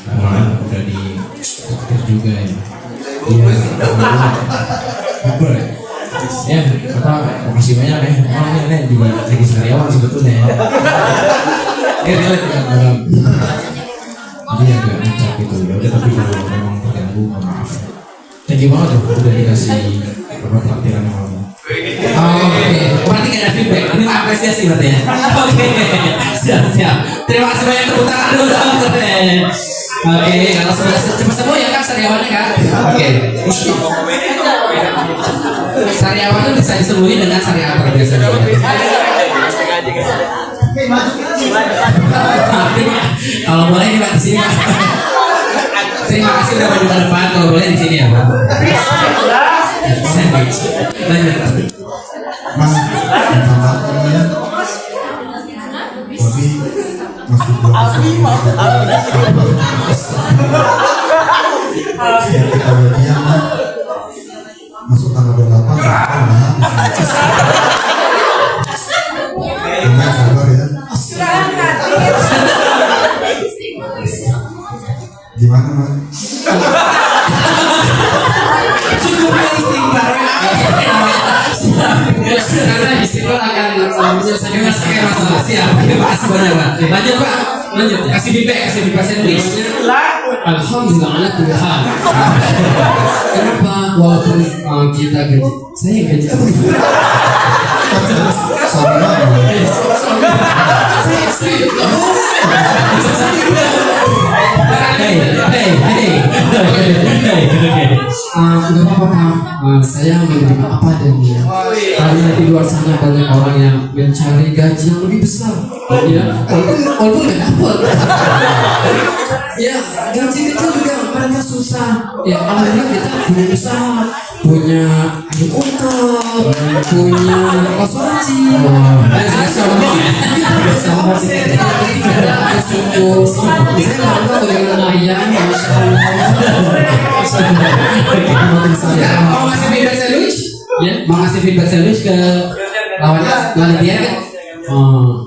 Kemarin udah di dokter juga ya. Iya, bro. Ya, Bapak makasih banyak ya. Oh ini juga lagi karyawan sebetulnya ya. Relate kan dalam. Jadi agak ngecap gitu ya. Udah tapi kalau memang terganggu maaf. Thank you banget tuh udah dikasih beberapa pelatihan yang mau. Oke, berarti gak ada feedback. Ini apresiasi berarti ya. Oke, siap. Terima kasih banyak, tepuk tangan dulu dong. Keren. Oke, kalau sudah cepat sembuh ya kak sariawannya kak. Oke. Sariawan itu bisa disembuhin dengan sari apa biasanya? Kalau boleh nih Pak di sini Pak. Terima kasih udah maju ke depan. Kalau boleh di sini ya Pak. Lanjut. Mas, minta maaf namanya. Tapi masuk kita bagian masuk tanggal 28 Gimana sabar ya. Gimana Mas? Cukup istighfar. Karena istighfar akan menyelesaikan masalah. Siap. Terima kasih banyak Pak. Lanjut Pak. Kasih feedback sendiri. Alhamdulillah ala kulli hal. Kenapa walaupun kita gaji, saya gaji apa? Suami mama. Saya istri. Hey. Gak apa-apa Pak. Saya menerima apa adanya. Karena di luar sana banyak orang yang mencari gaji yang lebih besar. Ya, walaupun nggak dapat. Ya, gaji kecil juga mereka susah. Ya, alhamdulillah kita punya usaha, punya ayam ungkap, punya asuransi. Kita bersama kita bersyukur. Saya bangga dengan ayam, masya Allah. Mau ngasih feedback sandwich? Ya, mau ngasih feedback sandwich ke lawannya dia kan?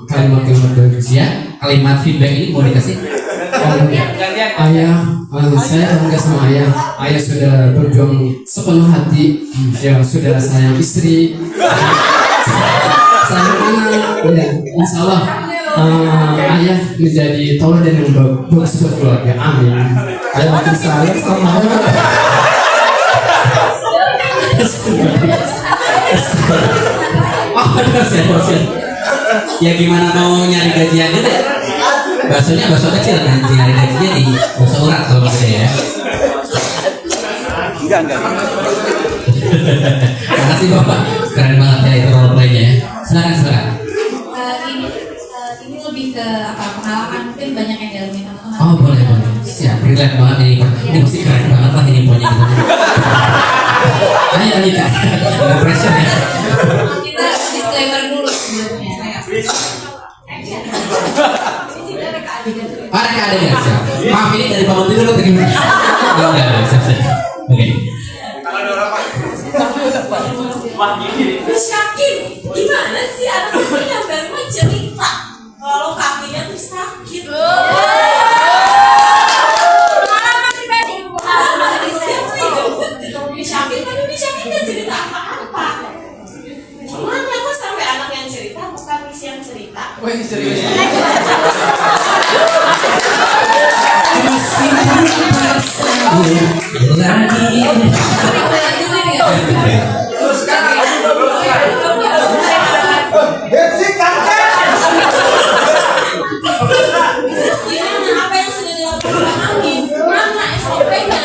Kalimat-kalimat bagus ya. Kalimat feedback ini mau dikasih. Ayah, saya bangga sama ayah. Ayah sudah berjuang sepenuh hati. Ya, sudah sayang istri, sayang anak. Ya, insya Allah ayah menjadi tauladan yang bagus buat keluarga. Amin. Ayah makin sayang sama ayah. Siap. Ya gimana mau nyari gaji yang gede? Baksonya bakso kecil, nanti nyari gajinya di bakso urat kalau menurut saya ya. Enggak. Makasih Bapak, keren banget ya itu role play-nya ya. Silakan. Ini lebih ke pengalaman, mungkin banyak yang dialami teman-teman. Oh boleh. Siap, relate banget ini. Ini mesti keren banget lah ini punya gitu. Ayo Kak, ada pressure ya. Kita disclaimer dulu sebelumnya. Ada keadaan siap. Maaf ini dari Pak Menteri dulu bagaimana? Enggak, siap. Oke. Mas Yakin, gimana sih anak ini yang baru cerita kalau kakinya tuh sakit. Pengalaman pribadi. Mas Yakin kan cerita apa-apa. Cuman aku sampai anak yang cerita bukan Miss yang cerita. Wah, ini serius. Gimana apa yang sudah dilakukan sama Miss? Mana SOP-nya?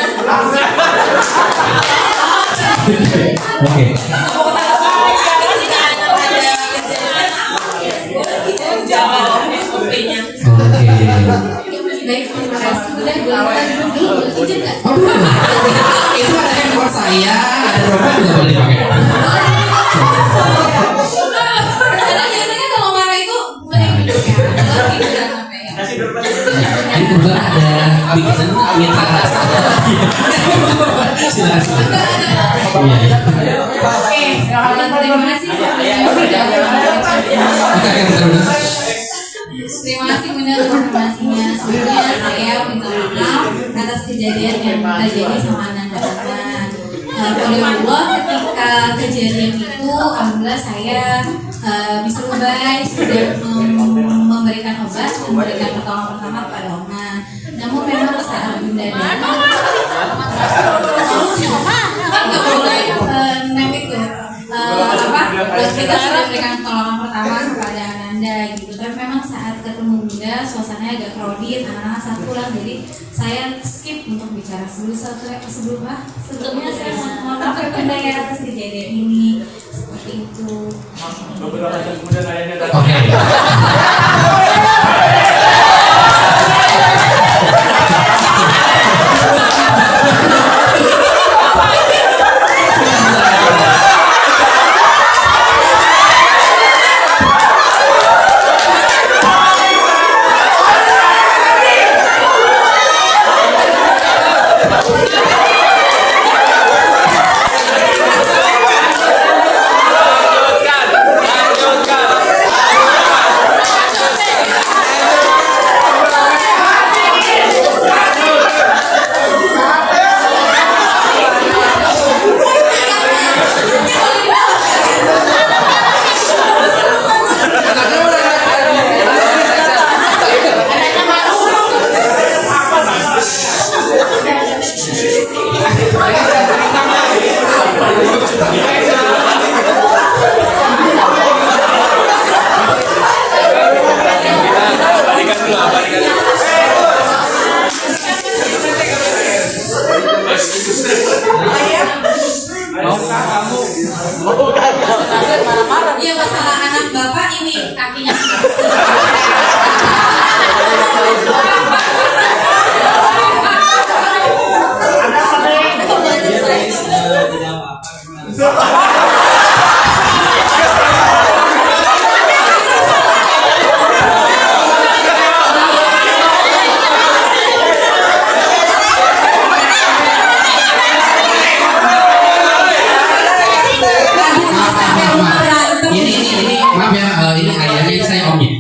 Oke. Ketika anak ada kejadian apa ya? Kita jawab SOP-nya. Oke. Baik, terima kasih. Udah, boleh kita duduk dulu, boleh izin nggak? Oh boleh. Itu ada handphone saya, ada dompet juga boleh dipakai. Karena biasanya kalau marah itu mending duduk ya. Kalau tidur jangan sampai ya. Ini kebetulan ada bikisan mitra rasa. Silakan. Iya. Oke, terima kasih sebelumnya. Oke, betul. Terima kasih Bunda untuk informasinya. Sebelumnya saya minta maaf atas kejadian yang terjadi sama Ananda. Alhamdulillah ketika kejadian itu, alhamdulillah saya bisa ubah, sudah memberikan obat, memberikan pertolongan pertama kepada Oma. Namun memang saat Bunda datang, nggak boleh nem itu kita sudah berikan pertolongan pertama kepada Ananda gitu. Tapi memang saat ketemu Bunda, suasananya agak crowded, anak-anak saat pulang, jadi saya skip untuk bicara sebelumnya saya mohon maaf Bunda ya atas kejadian ini seperti itu. Oke. Balikan dulu, balikan dulu. Iya, masalah anak bapak ini kakinya. Ini maaf ya, ini ayahnya, saya omnya.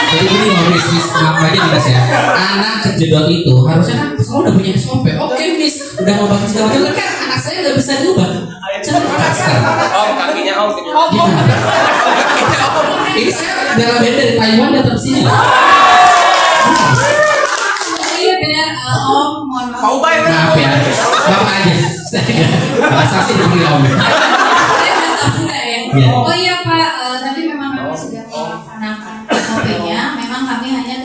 Jadi gini loh Miss, maaf aja nih Miss ya. Anak kejedot itu harusnya kan sekolah udah punya SOP. Oke Miss, udah mau bagus segala macam, kan anak saya nggak bisa diubah. Cepat sekarang. Om, kakinya om. Gimana? Ini saya bela band dari Taiwan datang sini. Iya benar, Om, mohon maaf. Kau baik. Maaf ya, bapak aja. Saya bahasa sih dipanggil om. Saya bahasa Sunda ya. Iya. Oh iya Pak, tapi memang kami sudah melaksanakan SOP-nya. Memang kami hanya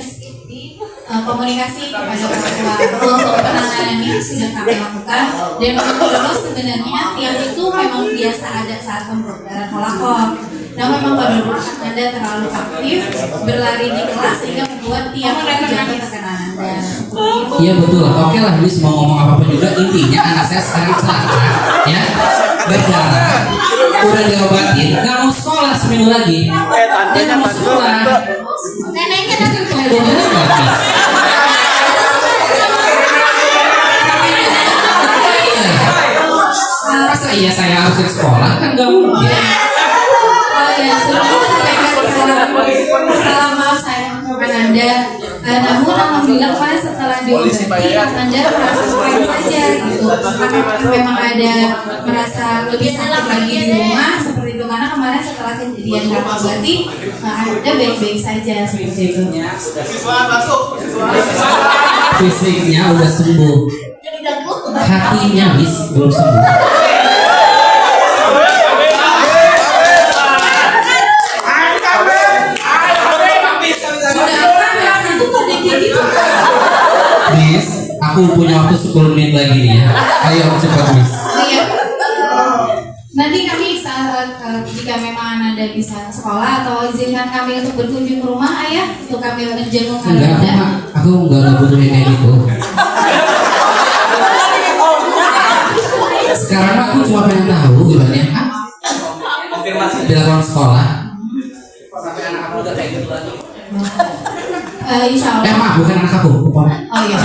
di komunikasi kepada orang tua. Untuk penanganannya sudah kami lakukan. Dan untuk sebenarnya tiang itu memang biasa ada saat pembongkaran kolakor. Nah memang pada dulu Anda terlalu aktif berlari di kelas sehingga membuat tiang itu jatuh terkena Anda. Iya betul. Oke lah Miss, mau ngomong apapun juga, intinya anak saya sekarang celaka ya, berdarah, udah diobatin, nggak mau sekolah seminggu lagi. Dia nggak mau sekolah. Neneknya Itu kan pelajarannya gratis. Masa iya saya harus ke sekolah, kan nggak mungkin. Oh ya, sudah sampaikan salam maaf saya mengucapkan Anda. Namun alhamdulillah kemarin setelah diobati Anda merasa fine saja gitu. Apakah memang ada merasa lebih sakit lagi di rumah seperti itu, karena kemarin setelah kejadian kami obati Anda baik-baik saja seperti itu. Fisiknya udah sembuh, hatinya Miss belum sembuh. Miss, aku punya waktu 10 menit lagi nih ya. Ayo cepat Miss. Iya. Nanti kami jika memang Anda bisa sekolah atau izinkan kami untuk berkunjung ke rumah ayah untuk kami menjenguk Enggak, Anda. aku nggak butuh yang kayak gitu. Sekarang aku cuma pengen tahu gimana ya, dilakukan sekolah. Insya Allah. Maaf, bukan anak aku. Oh iya.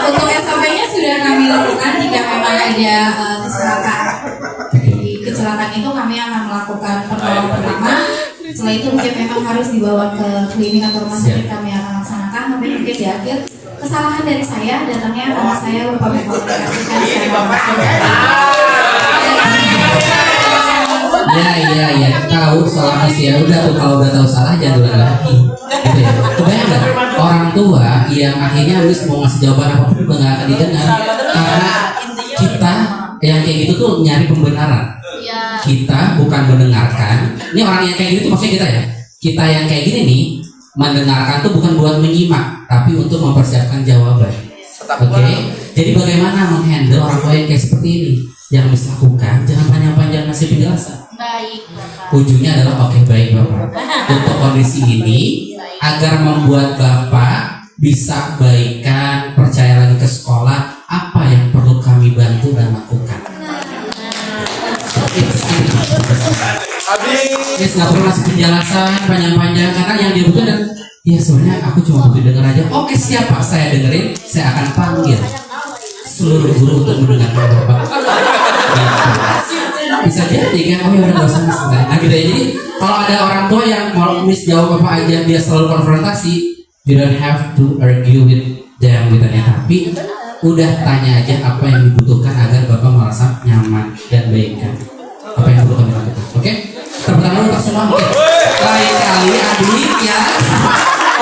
Untuk SOP-nya sudah kami lakukan jika memang ada kecelakaan. Di kecelakaan itu kami akan melakukan pertolongan pertama. Setelah itu mungkin memang harus dibawa ke klinik atau rumah sakit, kami akan laksanakan. Tapi mungkin di akhir kesalahan dari saya datangnya karena saya lupa mengkomunikasikan secara langsung. Ya, tahu salah Miss ya. Udah tuh, kalau udah tahu salah jangan ulang lagi. Gitu ya. Kebayang nggak orang tua yang akhirnya Miss mau ngasih jawaban apapun juga nggak akan didengar, karena kita yang kayak gitu tuh nyari pembenaran. Kita bukan mendengarkan. Ini orang yang kayak gitu tuh maksudnya kita ya. Kita yang kayak gini nih mendengarkan tuh bukan buat menyimak, tapi untuk mempersiapkan jawaban. Oke. Jadi bagaimana menghandle orang tua yang kayak seperti ini? Yang Miss lakukan, jangan panjang-panjang ngasih penjelasan. Baik. Ujungnya adalah oke baik Bapak. Untuk kondisi ini agar membuat Bapak bisa baikan, percaya lagi ke sekolah, apa yang perlu kami bantu dan lakukan? Miss nggak perlu ngasih penjelasan panjang-panjang, karena yang dia butuh dan ya sebenarnya aku cuma butuh denger aja. Oke siapa saya dengerin, saya akan panggil seluruh guru untuk mendengarkan Bapak. Bisa jadi kan, oh ya udah nggak usah Miss. Nah gitu ya. Jadi kalau ada orang tua yang mau Miss jawab apa aja dia selalu konfrontasi, you don't have to argue with them gitu ya. Tapi udah tanya aja apa yang dibutuhkan agar Bapak merasa nyaman dan baikkan. Apa yang perlu kami lakukan? Oke? Tepuk tangan untuk semua. Oke. Lain kali aduin ya.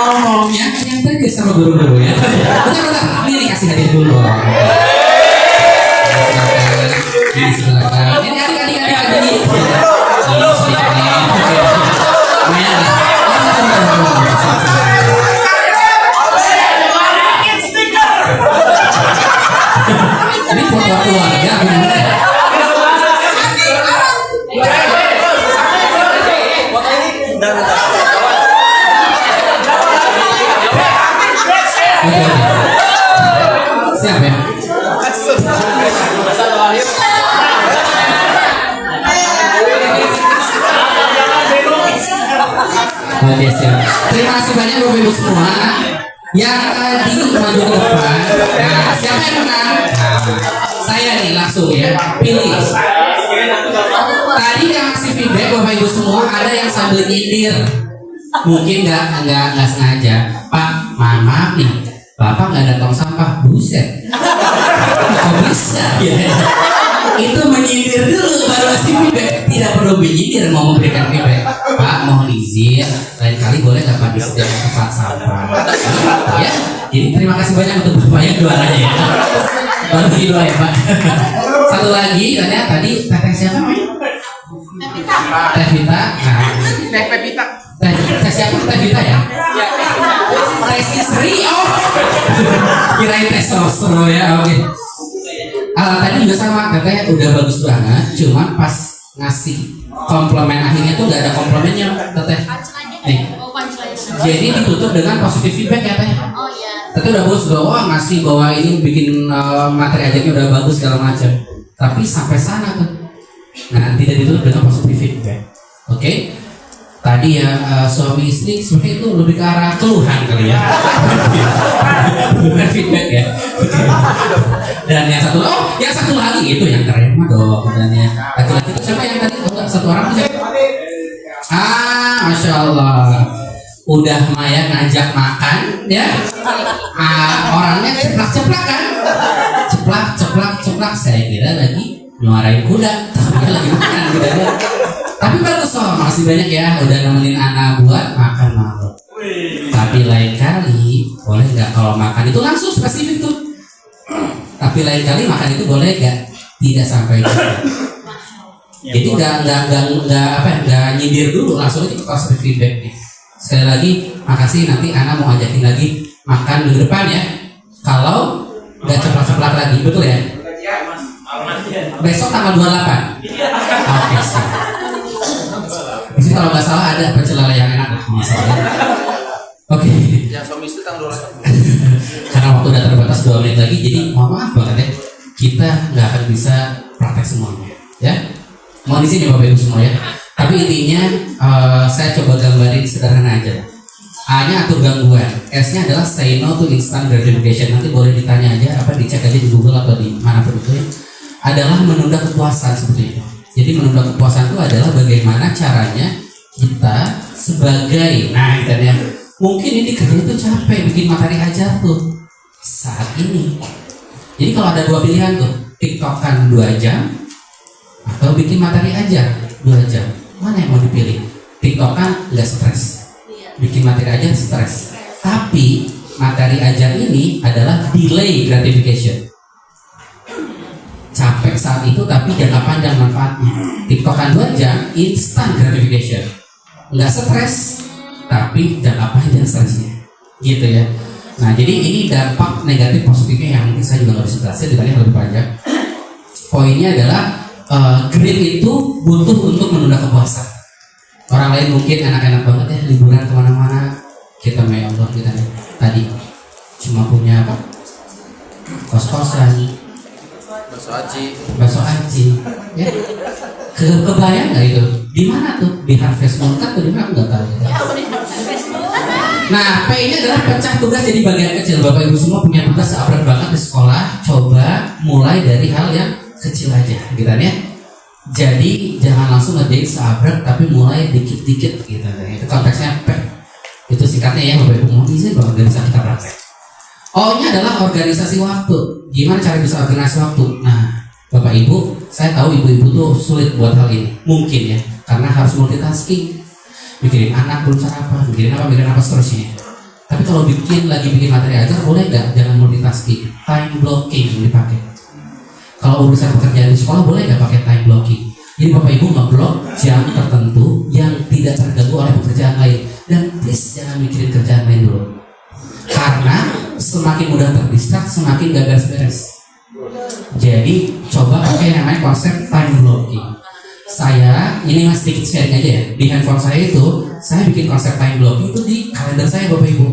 ngomongnya yang tegas sama guru-guru ya. Bentar, ini kasih hadiah dulu. Silakan. Ini adik-adik ini. Lumayan lah. Ini foto keluarga benar. Oke. Siap ya? Oke, siap. Terima kasih banyak Bapak Ibu semua yang tadi maju ke depan. Nah, siapa yang menang? Nah, saya nih langsung ya. Pilih. Tadi yang ngasih feedback Bapak Ibu semua ada yang sambil nyindir. Mungkin nggak sengaja. Pak, maaf nih. Bapak nggak ada tong sampah, buset. Kok bisa? Ya. Itu menyindir dulu baru kasih feedback. Tidak perlu menyindir mau memberikan feedback. Pak, mohon izin, lain kali boleh nggak Pak disediakan tempat sampah? Ya, jadi terima kasih banyak untuk Bapak yang juaranya ya. Baru dua ya Pak. Satu lagi, katanya tadi teteh siapa namanya? Teh Vita. Teh Pepita. Teh siapa? Teh Vita ya? Teh Sri. Oh, kirain Teh Sosro ya. Oke. Tadi juga sama, katanya udah bagus banget. Cuma pas ngasih komplimen akhirnya tuh gak ada komplimennya, teteh. Nih. Jadi ditutup dengan positif feedback ya teh. Teteh udah bagus bahwa ngasih bahwa ini bikin materi ajarnya udah bagus segala macam. Tapi sampai sana tuh. Nah, tidak ditutup dengan positif feedback. Oke. Tadi ya suami istri sebenarnya itu lebih ke arah keluhan kali ya. Bukan feedback ya. Dan yang satu lagi itu yang keren mah dong. Dan yang laki-laki itu siapa yang tadi? Oh, satu orang itu siapa? Masya Allah. Udah Maya ngajak makan ya. Orangnya ceplak-ceplak kan? Ceplak. Saya kira lagi nyuarain kuda, tapi lagi makan kudanya. Tapi bagus makasih banyak ya udah nemenin anak buat makan malam. Tapi lain kali boleh nggak kalau makan itu langsung spesifik tuh. Tapi lain kali makan itu boleh nggak tidak sampai gitu. Jadi nggak nyindir dulu, langsung itu positive feedback nih. Sekali lagi makasih, nanti anak mau ajakin lagi makan minggu depan ya. Kalau nggak ceplak-ceplak lagi, betul ya? Besok tanggal 28. Oke, siap. Di sini kalau nggak salah ada pecel lele yang enak lah misalnya. Oke. Yang suami istri tanggal 28. Karena waktu udah terbatas 2 menit lagi, jadi mohon maaf banget ya. Kita nggak akan bisa praktek semuanya, ya. Mohon izin ya Bapak Ibu semua ya. Tapi intinya saya coba gambarin sederhana aja. A-nya atur gangguan, S-nya adalah say no to instant gratification. Nanti boleh ditanya aja, dicek aja di Google atau di manapun itu ya. Adalah menunda kepuasan seperti itu. Jadi menunda kepuasan itu adalah bagaimana caranya kita sebagai mungkin ini kerja itu capek bikin materi ajar tuh saat ini. Jadi kalau ada 2 pilihan tuh, TikTokan 2 jam atau bikin materi ajar 2 jam, mana yang mau dipilih? TikTokan nggak stres, bikin materi ajar stres. Tapi materi ajar ini adalah delay gratification. Capek saat itu tapi jangka panjang manfaatnya. TikTokan 2 jam instant gratification, nggak stres tapi jangka panjang stresnya gitu ya. Nah jadi ini dampak negatif positifnya yang mungkin saya juga nggak bisa jelasin, ditanya lebih panjang. Poinnya adalah grade itu butuh untuk menunda kepuasan. Orang lain mungkin enak-enak banget ya liburan kemana-mana, kita Allah kita tadi cuma punya apa? Kos-kosan, bakso aci, ya. Kebayang nggak itu? Di mana tuh? Di Harvest Moon kan? Tuh di mana? Aku nggak tahu. Ya. Nah, P-nya adalah pecah tugas jadi bagian kecil. Bapak Ibu semua punya tugas seabrak banget di sekolah. Coba mulai dari hal yang kecil aja, gitu ya. Jadi jangan langsung ngerjain seabrak, tapi mulai dikit-dikit, gitu. Itu konteksnya P. Itu singkatnya ya, Bapak Ibu mohon izin bahwa nggak bisa kita praktek. O-nya adalah organisasi waktu. Gimana cara bisa organisasi waktu? Nah, Bapak Ibu, saya tahu ibu-ibu tuh sulit buat hal ini. Mungkin ya, karena harus multitasking. Mikirin anak belum sarapan, mikirin apa seterusnya. Tapi kalau lagi bikin materi ajar boleh nggak jangan multitasking, time blocking yang dipakai. Kalau urusan pekerjaan di sekolah boleh nggak pakai time blocking. Jadi Bapak Ibu ngeblok jam tertentu yang tidak terganggu oleh pekerjaan lain, dan please jangan mikirin kerjaan lain dulu. Karena semakin mudah terdistrak, semakin gak beres-beres. Jadi coba pakai yang namanya konsep time blocking. Saya ini mas sedikit sharing aja ya. Di handphone saya itu, saya bikin konsep time blocking itu di kalender saya Bapak Ibu.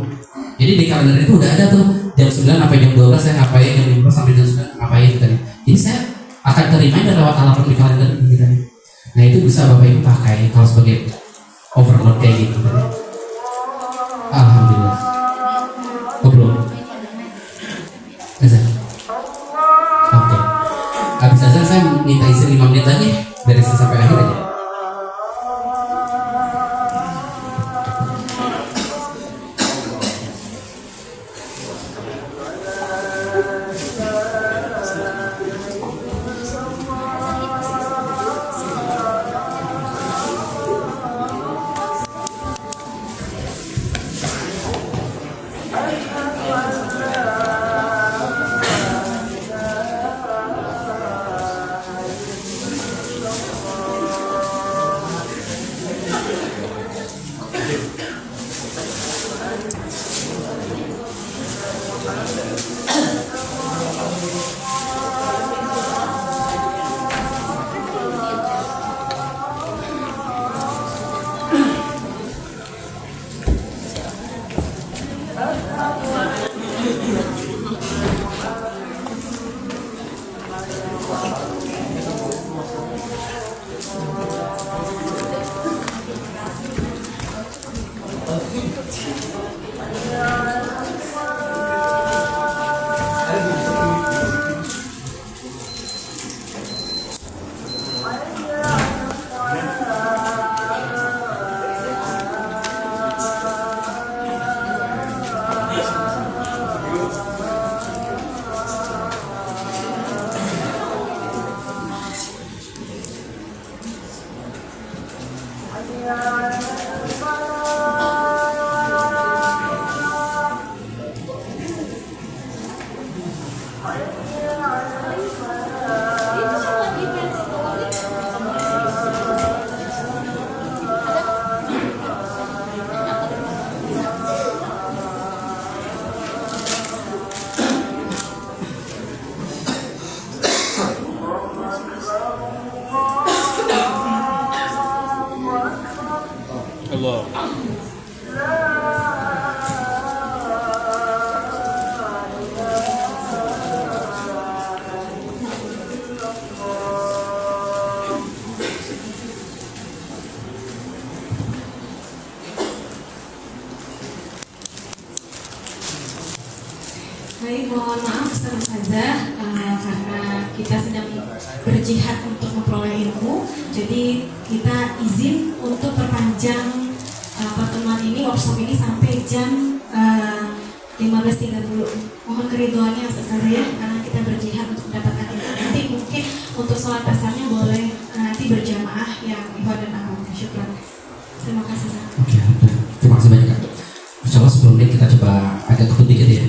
Jadi di kalender itu udah ada tuh jam 9 sampai jam 12 saya ngapain, jam 5 sampai jam 9 ngapain gitu kan. Jadi saya akan terima lewat alarm di kalender gitu kan. Nah itu bisa Bapak Ibu pakai kalau sebagai overload kayak gitu kan. Alhamdulillah. Oh belum? Azan? Oke. Habis azan saya minta izin 5 menit lagi dari sini sampai akhir aja. Baik, mohon maaf Ustaz Ustazah, karena kita sedang berjihad untuk memperoleh ilmu, jadi kita izin untuk perpanjang pertemuan ini, workshop ini sampai jam 15.30. Mohon keriduannya Ustaz Ustazah ya, karena kita berjihad untuk mendapatkan ilmu. Nanti mungkin untuk sholat asarnya boleh nanti berjamaah yang ikhwan dan akhwat. Syukran. Terima kasih. Oke, terima kasih banyak Kak. Insya Allah sebelumnya kita coba agak ketut dikit ya.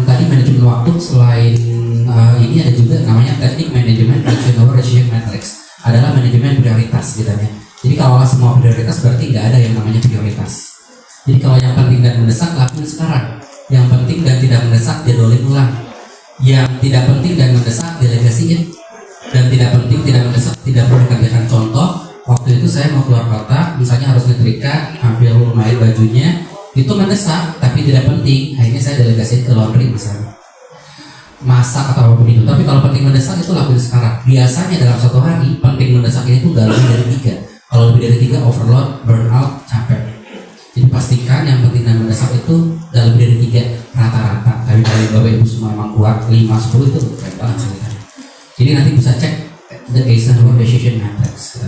Tadi manajemen waktu selain ini ada juga namanya teknik manajemen decision matrix, adalah manajemen prioritas gitu ya. Jadi kalau semua prioritas berarti nggak ada yang namanya prioritas. Jadi kalau yang penting dan mendesak lakuin sekarang, yang penting dan tidak mendesak jadwalin ulang, yang tidak penting dan mendesak delegasiin, dan tidak penting tidak mendesak tidak perlu dikerjakan. Contoh, waktu itu saya mau keluar kota, misalnya harus nyetrika, ambil lumayan bajunya, itu mendesak tapi tidak penting, akhirnya saya delegasiin ke laundry misalnya, masak atau apapun itu. Tapi kalau penting mendesak itu lakuin sekarang. Biasanya dalam satu hari penting mendesak ini tuh gak lebih dari 3. Kalau lebih dari 3 overload, burnout, capek. Jadi pastikan yang penting dan mendesak itu gak lebih dari 3 rata-rata. Tapi kalau Bapak Ibu semua memang kuat 5-10 itu keren banget ceritanya. Jadi nanti bisa cek the Eisenhower Decision Matrix.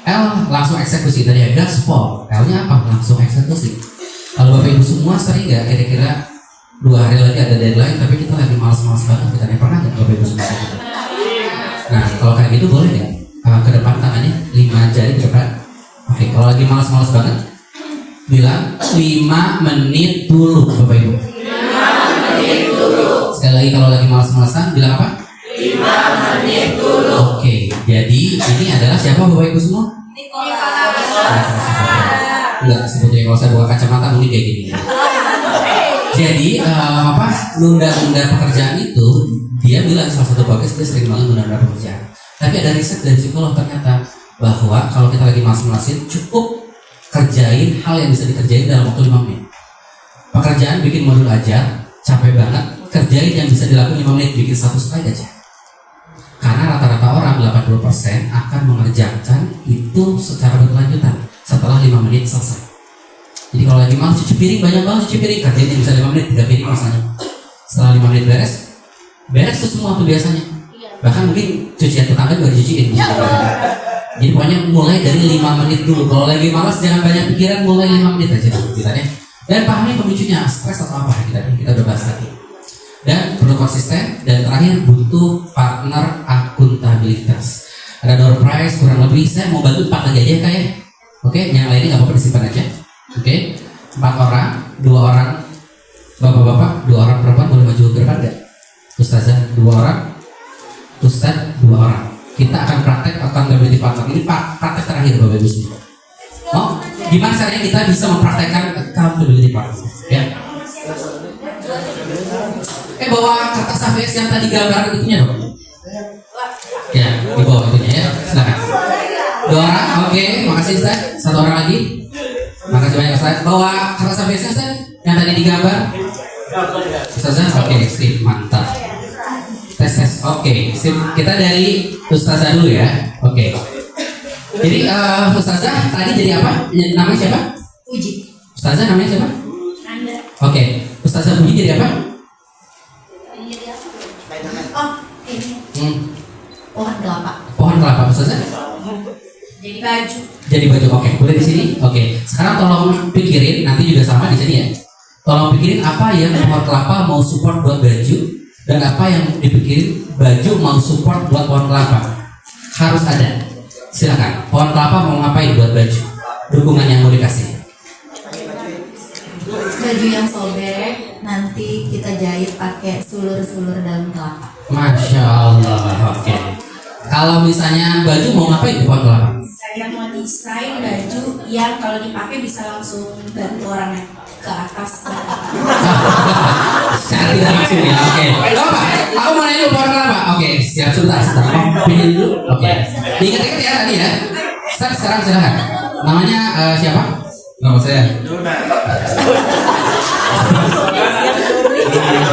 L langsung eksekusi, tadi ada gaspol. L-nya apa? Langsung eksekusi. Kalau Bapak Ibu semua sering nggak kira-kira 2 hari lagi ada deadline tapi kita lagi malas-malas banget, kita pernah nggak Bapak Ibu semua gitu? Nah kalau kayak gitu boleh nggak ke depan tangannya 5 jari ke depan? Oke, kalau lagi malas-malas banget bilang 5 menit dulu Bapak Ibu. 5 menit dulu. Sekali lagi kalau lagi malas-malasan bilang apa? 5 menit dulu. Oke, jadi ini adalah siapa Bapak Ibu semua? Enggak, sebetulnya kalau saya buka kacamata mungkin kayak gini. Jadi nunda-nunda pekerjaan itu dia bilang salah satu bagus dia sering banget nunda-nunda pekerjaan. Tapi ada riset dari psikolog ternyata bahwa kalau kita lagi malas-malasin cukup kerjain hal yang bisa dikerjain dalam waktu 5 menit. Pekerjaan bikin modul aja capek banget, kerjain yang bisa dilakukan 5 menit, bikin satu slide aja. Karena rata-rata orang 80% akan mengerjakan itu secara berkelanjutan setelah 5 menit selesai. Jadi kalau lagi malas cuci piring, banyak banget cuci piring, kerjain yang bisa 5 menit, 3 piring misalnya. Setelah 5 menit beres tuh semua tuh biasanya. Bahkan mungkin cucian tetangga juga dicuciin. Jadi pokoknya mulai dari 5 menit dulu. Kalau lagi malas jangan banyak pikiran, mulai 5 menit aja dulu kita ya. Dan pahami pemicunya, stres atau apa kita udah bahas tadi. Dan perlu konsisten, dan terakhir butuh partner akuntabilitas. Ada door prize kurang lebih, saya mau bantu 4 lagi aja kayak. Oke, yang lainnya nggak apa-apa disimpan aja. Oke, 4 orang, 2 orang bapak-bapak, 2 orang perempuan boleh maju ke depan nggak? Ustazah 2 orang, Ustaz 2 orang. Kita akan praktek accountability partner. Ini praktek terakhir Bapak Ibu semua. Oh, gimana caranya kita bisa mempraktekkan accountability partner? Ya. Bawa kertas AVS yang tadi gambar itunya dong. Ya, di bawah itunya ya. Silakan. 2 orang, oke, makasih Ustaz. 1 orang lagi. Makasih banyak Ustaz. Bawa kertas AVS Ustaz yang tadi digambar. Ustazah, oke, sip, mantap. Tes, oke, sip. Kita dari Ustazah dulu ya. Oke. Jadi Ustazah tadi jadi apa? Namanya siapa? Puji. Ustazah namanya siapa? Anda. Oke. Ustazah Puji jadi apa? Oh, ini pohon kelapa. Pohon kelapa Ustazah? Jadi baju. Jadi baju. Oke, boleh di sini. Oke. Sekarang tolong pikirin, nanti juga sama di sini ya. Tolong pikirin apa yang pohon kelapa mau support buat baju, dan apa yang dipikirin baju mau support buat pohon kelapa. Harus ada. Silakan. Pohon kelapa mau ngapain buat baju? Dukungan yang mau dikasih. Baju yang sobek nanti kita jahit pakai sulur-sulur daun kelapa. Masya Allah. Oke. Kalau misalnya baju mau ngapain di pohon kelapa? Saya mau desain baju yang kalau dipakai bisa langsung bantu orangnya ke atas. Secara tidak langsung ya. Oke. Apa? Aku mau nanya dulu pohon kelapa. Oke. Siap sebentar. Mau pilih dulu. Oke. Diingat-ingat ya tadi ya. Sekarang silakan. Namanya siapa? Nama saya.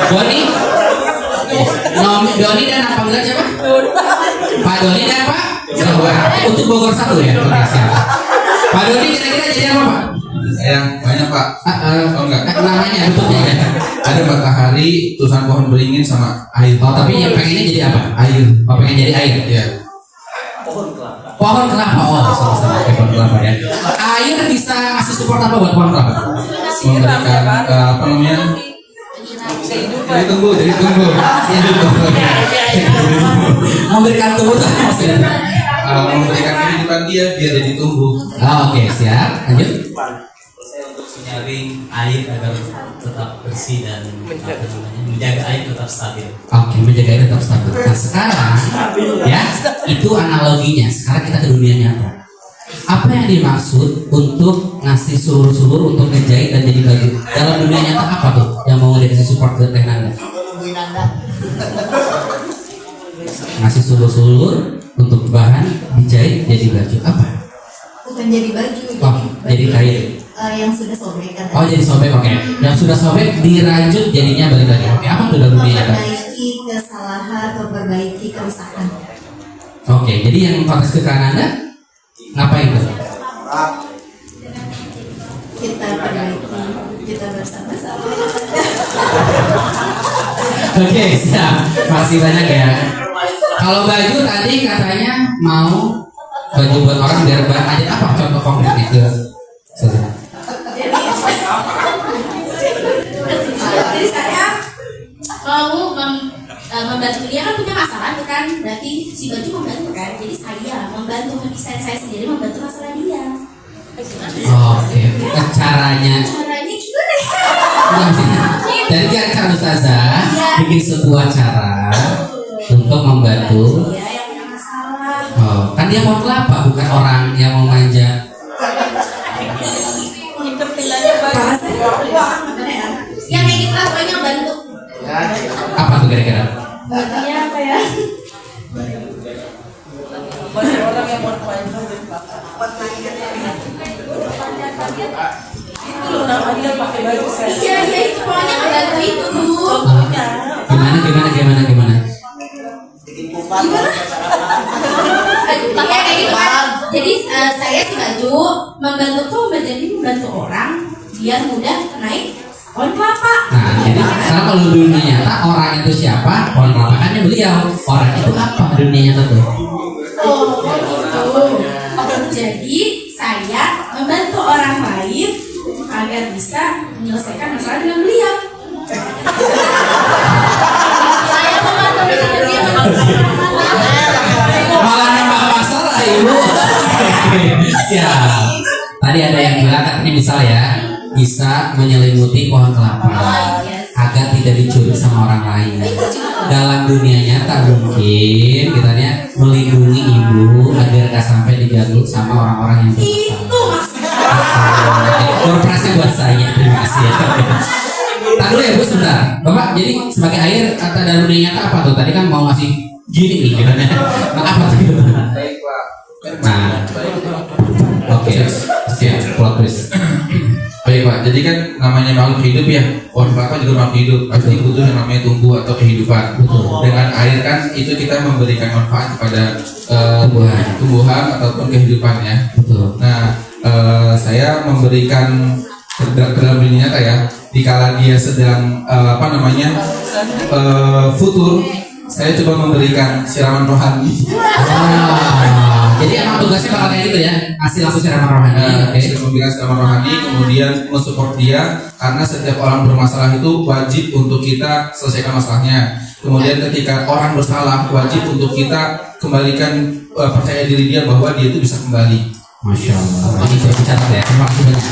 Doni. Doni dan apa panggilan siapa? Pak Doni dan Pak Jawa. Untuk Bogor 1 ya. Oke, siap. Pak Doni kira-kira jadi apa Pak? Saya banyak Pak. Oh enggak. Namanya bentuknya ya. Ada matahari, tulisan pohon beringin sama air. Oh, tapi yang pengennya jadi apa? Air. Oh, pengen jadi air. Ya. Pohon kelapa. Oh, sama-sama kayak pohon kelapa ya. Air bisa ngasih support apa buat pohon kelapa? Memberikan apa namanya? Jadi tunggu. Memberikan tumbuh maksudnya. Memberikan kehidupan dia biar jadi tumbuh. Oke, siap. Lanjut. Saya untuk menyaring air agar tetap bersih dan menjaga air tetap stabil. Oke, menjaga air tetap stabil. Nah, sekarang ya, itu analoginya. Sekarang kita ke dunia nyata. Apa yang dimaksud untuk ngasih sulur-sulur untuk ngejahit dan jadi baju? Dalam dunia nyata apa tuh yang mau dikasih support ke Teh Nanda? Ngasih sulur-sulur untuk bahan dijahit jadi baju apa? Bukan jadi baju, Oh, jadi kain. yang sudah sobek kan. Oh, jadi sobek, oke. Yang sudah sobek dirajut jadinya balik lagi. Oke, apa tuh dalam dunia nyata? Memperbaiki kesalahan atau memperbaiki kerusakan. Oke, jadi yang konteks ke Anda ngapain tuh? Kita perbaiki, kita bersama-sama. Oke, siap. Makasih banyak ya. Kalau baju tadi katanya mau baju buat orang biar bahan aja apa contoh konkret itu? Jadi saya mau membantu dia kan punya masalah tuh kan, berarti si baju membantu kan. Jadi saya membantu mendesain saya sendiri membantu masalah dia. Oke, caranya Caranya gimana ya? enggak maksudnya. Jadi cara Ustazah bikin sebuah cara untuk membantu. Ya, yang punya masalah. Oh, kan dia mau kelapa bukan orang yang mau manja. Yang kayak gitu lah, pokoknya bantu. Apa tuh kira-kira? Bantunya apa ya? Iya, itu pokoknya ngebantu itu tuh. Gimana? Gimana? Pakai kayak gitu kan. Jadi saya si Baju membantu tuh menjadi membantu orang biar mudah naik pohon kelapa. Nah, jadi sekarang kalau dunia nyata orang itu siapa? Pohon kelapa kan beliau. Orang itu apa dunia nyata tuh? Oh gitu. Jadi saya membantu orang lain agar bisa menyelesaikan masalah dengan beliau. Saya membantu dia Malah nambah masalah ibu. Siap. Tadi ada yang bilang katanya misal ya bisa menyelimuti pohon kelapa agar tidak dicuri sama orang lain. Dalam dunia nyata mungkin kitanya melindungi ibu agar gak sampai diganggu sama orang-orang yang itu bermasalah. maksudnya. Korporasi buat saya, terima kasih ya. Tahan dulu ya bu sebentar, bapak. Jadi sebagai air kata dalam dunia nyata apa tuh? Tadi kan mau ngasih gini nih kitanya. Nah apa tuh? Nah, oke, siap. Plot twist. Baik Pak, jadi kan namanya makhluk hidup ya, pohon kelapa juga makhluk hidup, pasti butuh yang namanya tumbuh atau kehidupan. Dengan air kan itu kita memberikan manfaat kepada tumbuhan ataupun kehidupan ya. Betul. Nah, saya memberikan ke dalam dunia nyata ya, dikala dia sedang futur, saya coba memberikan siraman rohani. Jadi emang tugasnya bakal kayak gitu ya, ngasih langsung siraman rohani. Oke. Saya memberikan siraman rohani, kemudian mensupport dia karena setiap orang bermasalah itu wajib untuk kita selesaikan masalahnya. Kemudian ketika orang bersalah wajib untuk kita kembalikan percaya diri dia bahwa dia itu bisa kembali. Masya Allah. Ini saya catat ya. Terima kasih banyak.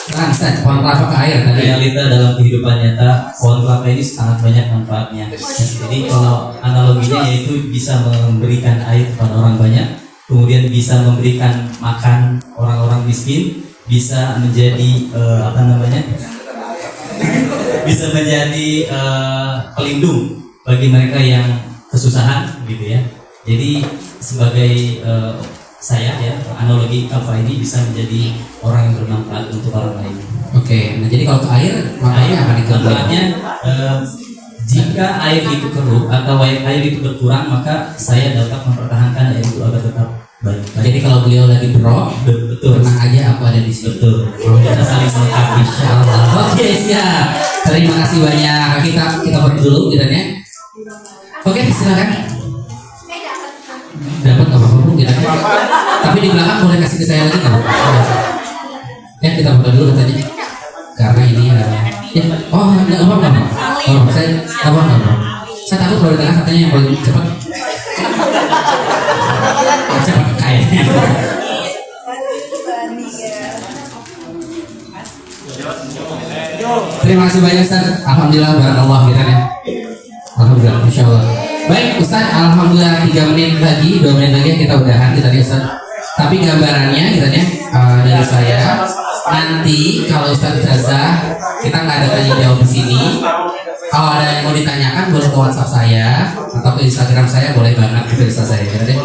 Sekarang Ustaz, pohon kelapa ke air tadi. Realita dalam kehidupan nyata pohon kelapa ini sangat banyak manfaatnya. Jadi kalau analoginya yaitu bisa memberikan air kepada orang banyak, kemudian bisa memberikan makan orang-orang miskin, bisa menjadi bisa menjadi pelindung bagi mereka yang kesusahan gitu ya. Jadi sebagai saya ya, analogi kelapa ini bisa menjadi orang yang bermanfaat untuk orang lain. Oke, nah jadi kalau ke air, makanya apa nih? Manfaatnya jika air itu keruh atau air itu berkurang, maka saya dapat mempertahankan air itu agar tetap baik. Jadi kalau beliau lagi drop, betul, tenang aja aku ada di sini. betul. Kita saling melengkapi. Insyaallah. Oke, siap. Terima kasih banyak. Kita foto dulu kita ya. Oke, silakan. Dapat nggak apa-apa bu, kita. Tapi di belakang boleh kasih ke saya lagi nggak? Ya kita foto dulu katanya. Karena ini ya. Oh nggak apa-apa. Oh saya apa-apa. Saya takut kalau di tengah katanya yang paling cepat. Cepat kayaknya. Terima kasih banyak Ustaz. Alhamdulillah barakallah kita ya. Alhamdulillah insyaallah. Baik Ustaz, alhamdulillah 3 menit lagi, 2 menit lagi kita udahan kita ya Ustaz. Tapi gambarannya kita dari saya nanti kalau Ustaz Ustazah kita nggak ada tanya jawab di sini. Kalau ada yang mau ditanyakan boleh ke WhatsApp saya atau ke Instagram saya boleh banget ke Instagram saya kita deh.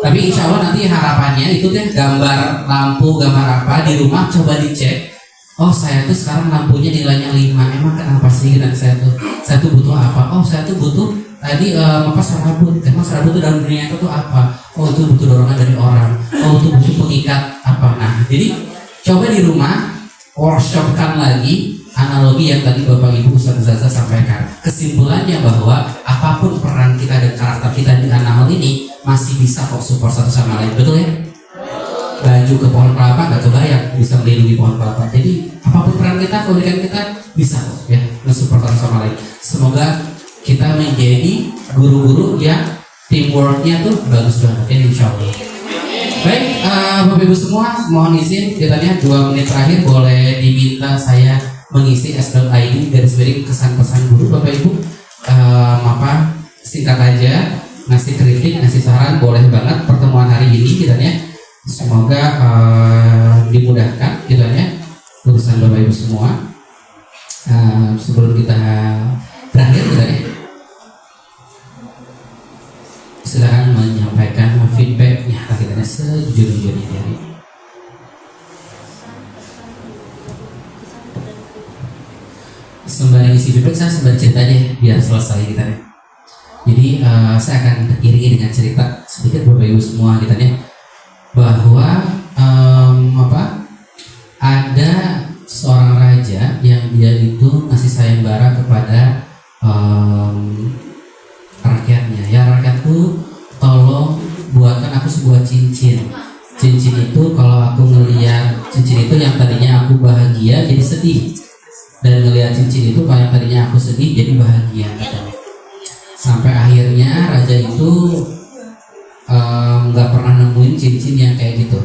Tapi insya Allah nanti harapannya itu deh gambar lampu, gambar apa di rumah coba dicek. Oh saya tuh sekarang lampunya nilainya 5. Emang kenapa sih dan saya tuh butuh apa? Oh saya tuh butuh tadi serabut. Emang serabut itu dalam dunia itu tuh apa? Oh itu butuh dorongan dari orang. Oh itu butuh pengikat apa? Nah jadi coba di rumah workshopkan lagi analogi yang tadi Bapak Ibu Ustaz Zaza sampaikan. Kesimpulannya bahwa apapun peran kita dan karakter kita di hal ini masih bisa kok support satu sama lain, betul ya? Baju ke pohon kelapa nggak kebayang bisa melindungi pohon kelapa. Jadi apapun peran kita, keunikan kita bisa kok ya mensupport satu sama lain. Semoga kita menjadi guru-guru yang teamworknya tuh bagus banget ya insya Allah. Baik, Bapak Ibu semua, mohon izin kiranya 2 menit terakhir boleh diminta saya mengisi s.id garis miring kesan pesan guru Bapak Ibu. Singkat aja, ngasih kritik, ngasih saran boleh banget pertemuan hari ini kiranya. Semoga dimudahkan kiranya urusan Bapak Ibu semua. Sebelum kita berakhir kiranya, silakan menyampaikan feedbacknya kiranya sejujur-jujurnya hari ini. Sembari isi feedback, saya sembari cerita aja biar selesai kita nih. Jadi saya akan iringi dengan cerita sedikit Bapak Ibu semua kita nih, bahwa ada seorang raja yang dia itu ngasih sayembara kepada rakyatnya. Ya rakyatku, tolong buatkan aku sebuah cincin. Cincin itu kalau aku ngelihat cincin itu yang tadinya aku bahagia jadi sedih, dan ngelihat cincin itu kalau yang tadinya aku sedih jadi bahagia katanya. Sampai akhirnya raja itu nggak pernah nemuin cincin yang kayak gitu.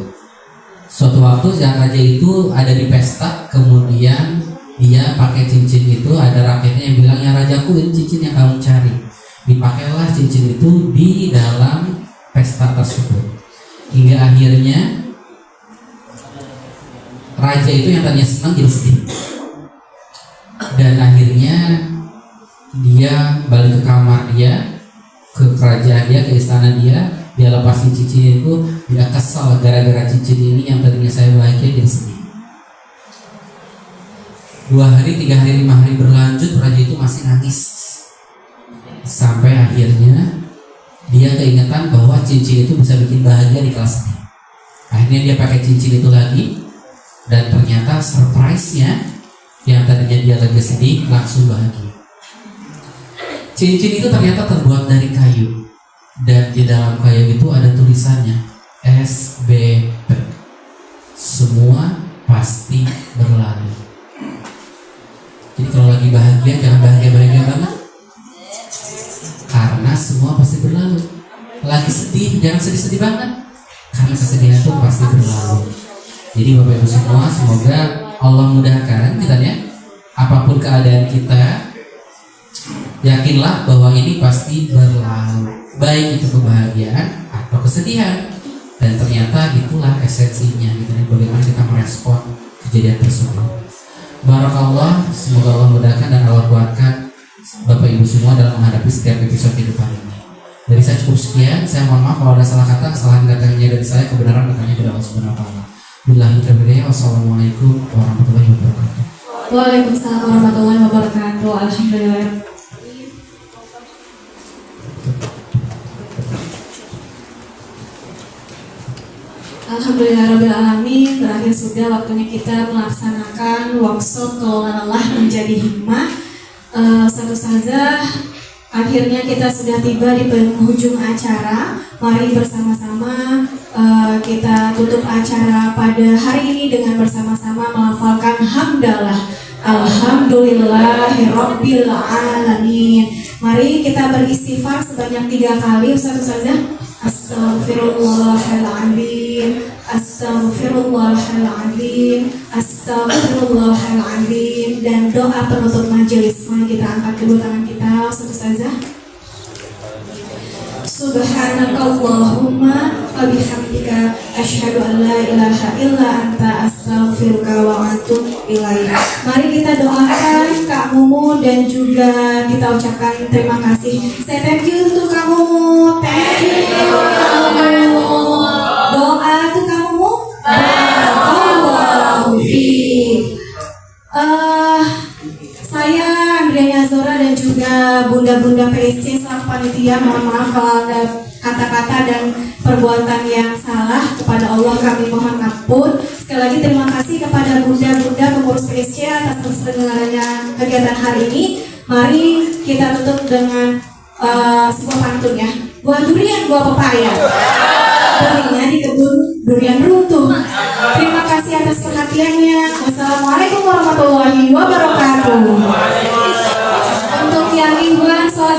Suatu waktu raja itu ada di pesta, kemudian dia pakai cincin itu, ada rakyatnya yang bilang, ya rajaku ini cincin yang kamu cari. Dipakailah cincin itu di dalam pesta tersebut, hingga akhirnya raja itu yang tadinya senang jadi sedih. Dan akhirnya dia balik ke kamar dia, ke kerajaan dia, ke istana dia lepasin cincin itu. Dia kesal gara-gara cincin ini yang tadinya saya bahagia jadi sedih. 2 hari, 3 hari, 5 hari berlanjut, raja itu masih nangis. Sampai akhirnya dia keingetan bahwa cincin itu bisa bikin bahagia di kelasnya. Akhirnya dia pakai cincin itu lagi, dan ternyata surprise-nya yang tadinya dia lagi sedih langsung bahagia. Cincin itu ternyata terbuat dari kayu, dan di dalam kayu itu ada tulisannya SBP, semua pasti berlalu. Jadi kalau lagi bahagia jangan bahagia banget, karena semua pasti berlalu. Lagi sedih jangan sedih banget, karena kesedihan itu pasti berlalu. Jadi Bapak Ibu semua, semoga Allah mudahkan kita ya. Apapun keadaan kita, yakinlah bahwa ini pasti berlalu, baik itu kebahagiaan atau kesedihan. Dan ternyata itulah esensinya gitu, bagaimana kita merespon kejadian tersebut. Barakallah, semoga Allah mudahkan dan Allah kuatkan Bapak Ibu semua dalam menghadapi setiap episode kehidupan ini. Dari saya cukup sekian, saya mohon maaf kalau ada salah kata, kesalahan datangnya dari saya, kebenaran datangnya dari Allah Subhanahu wa taala. Billahi taufiq, wassalamualaikum warahmatullahi wabarakatuh. Waalaikumsalam warahmatullahi wabarakatuh. Alhamdulillah. Alhamdulillahirrahmanirrahim. Berakhir sudah waktunya kita melaksanakan workshop kelola lelah menjadi hikmah. Ustazah, akhirnya kita sudah tiba di penghujung acara. Mari bersama-sama kita tutup acara pada hari ini dengan bersama-sama melafalkan hamdalah. Alhamdulillahirabbil alamin. Mari kita beristighfar sebanyak 3 kali, Ustazah. Astaghfirullahaladzim, Astaghfirullahaladzim, Astaghfirullahaladzim. Dan doa penutup majelis, mari kita angkat kedua tangan kita, Ustazah. Subhanakallahumma wa bihamdika asyhadu an la ilaha illa anta astaghfiruka wa atubu ilaik. Mari kita doakan Kak Mumu dan juga kita ucapkan terima kasih. Saya thank you untuk Kak Mumu. Thank you Kak Mumu. Doa untuk Kak Mumu. Barakallahu fiik. Saya Andriana Zora dan juga bunda-bunda PSC selaku panitia, mohon maaf kalau ada kata-kata dan perbuatan yang salah, kepada Allah kami mohon ampun. Sekali lagi terima kasih kepada bunda-bunda pengurus PSC atas terselenggaranya kegiatan hari ini. Mari kita tutup dengan sebuah pantun ya. Buah durian, buah pepaya, benihnya di kebun durian runtuh. Terima kasih atas perhatiannya. Wassalamualaikum warahmatullahi wabarakatuh. Untuk yang Ikhwan, sholat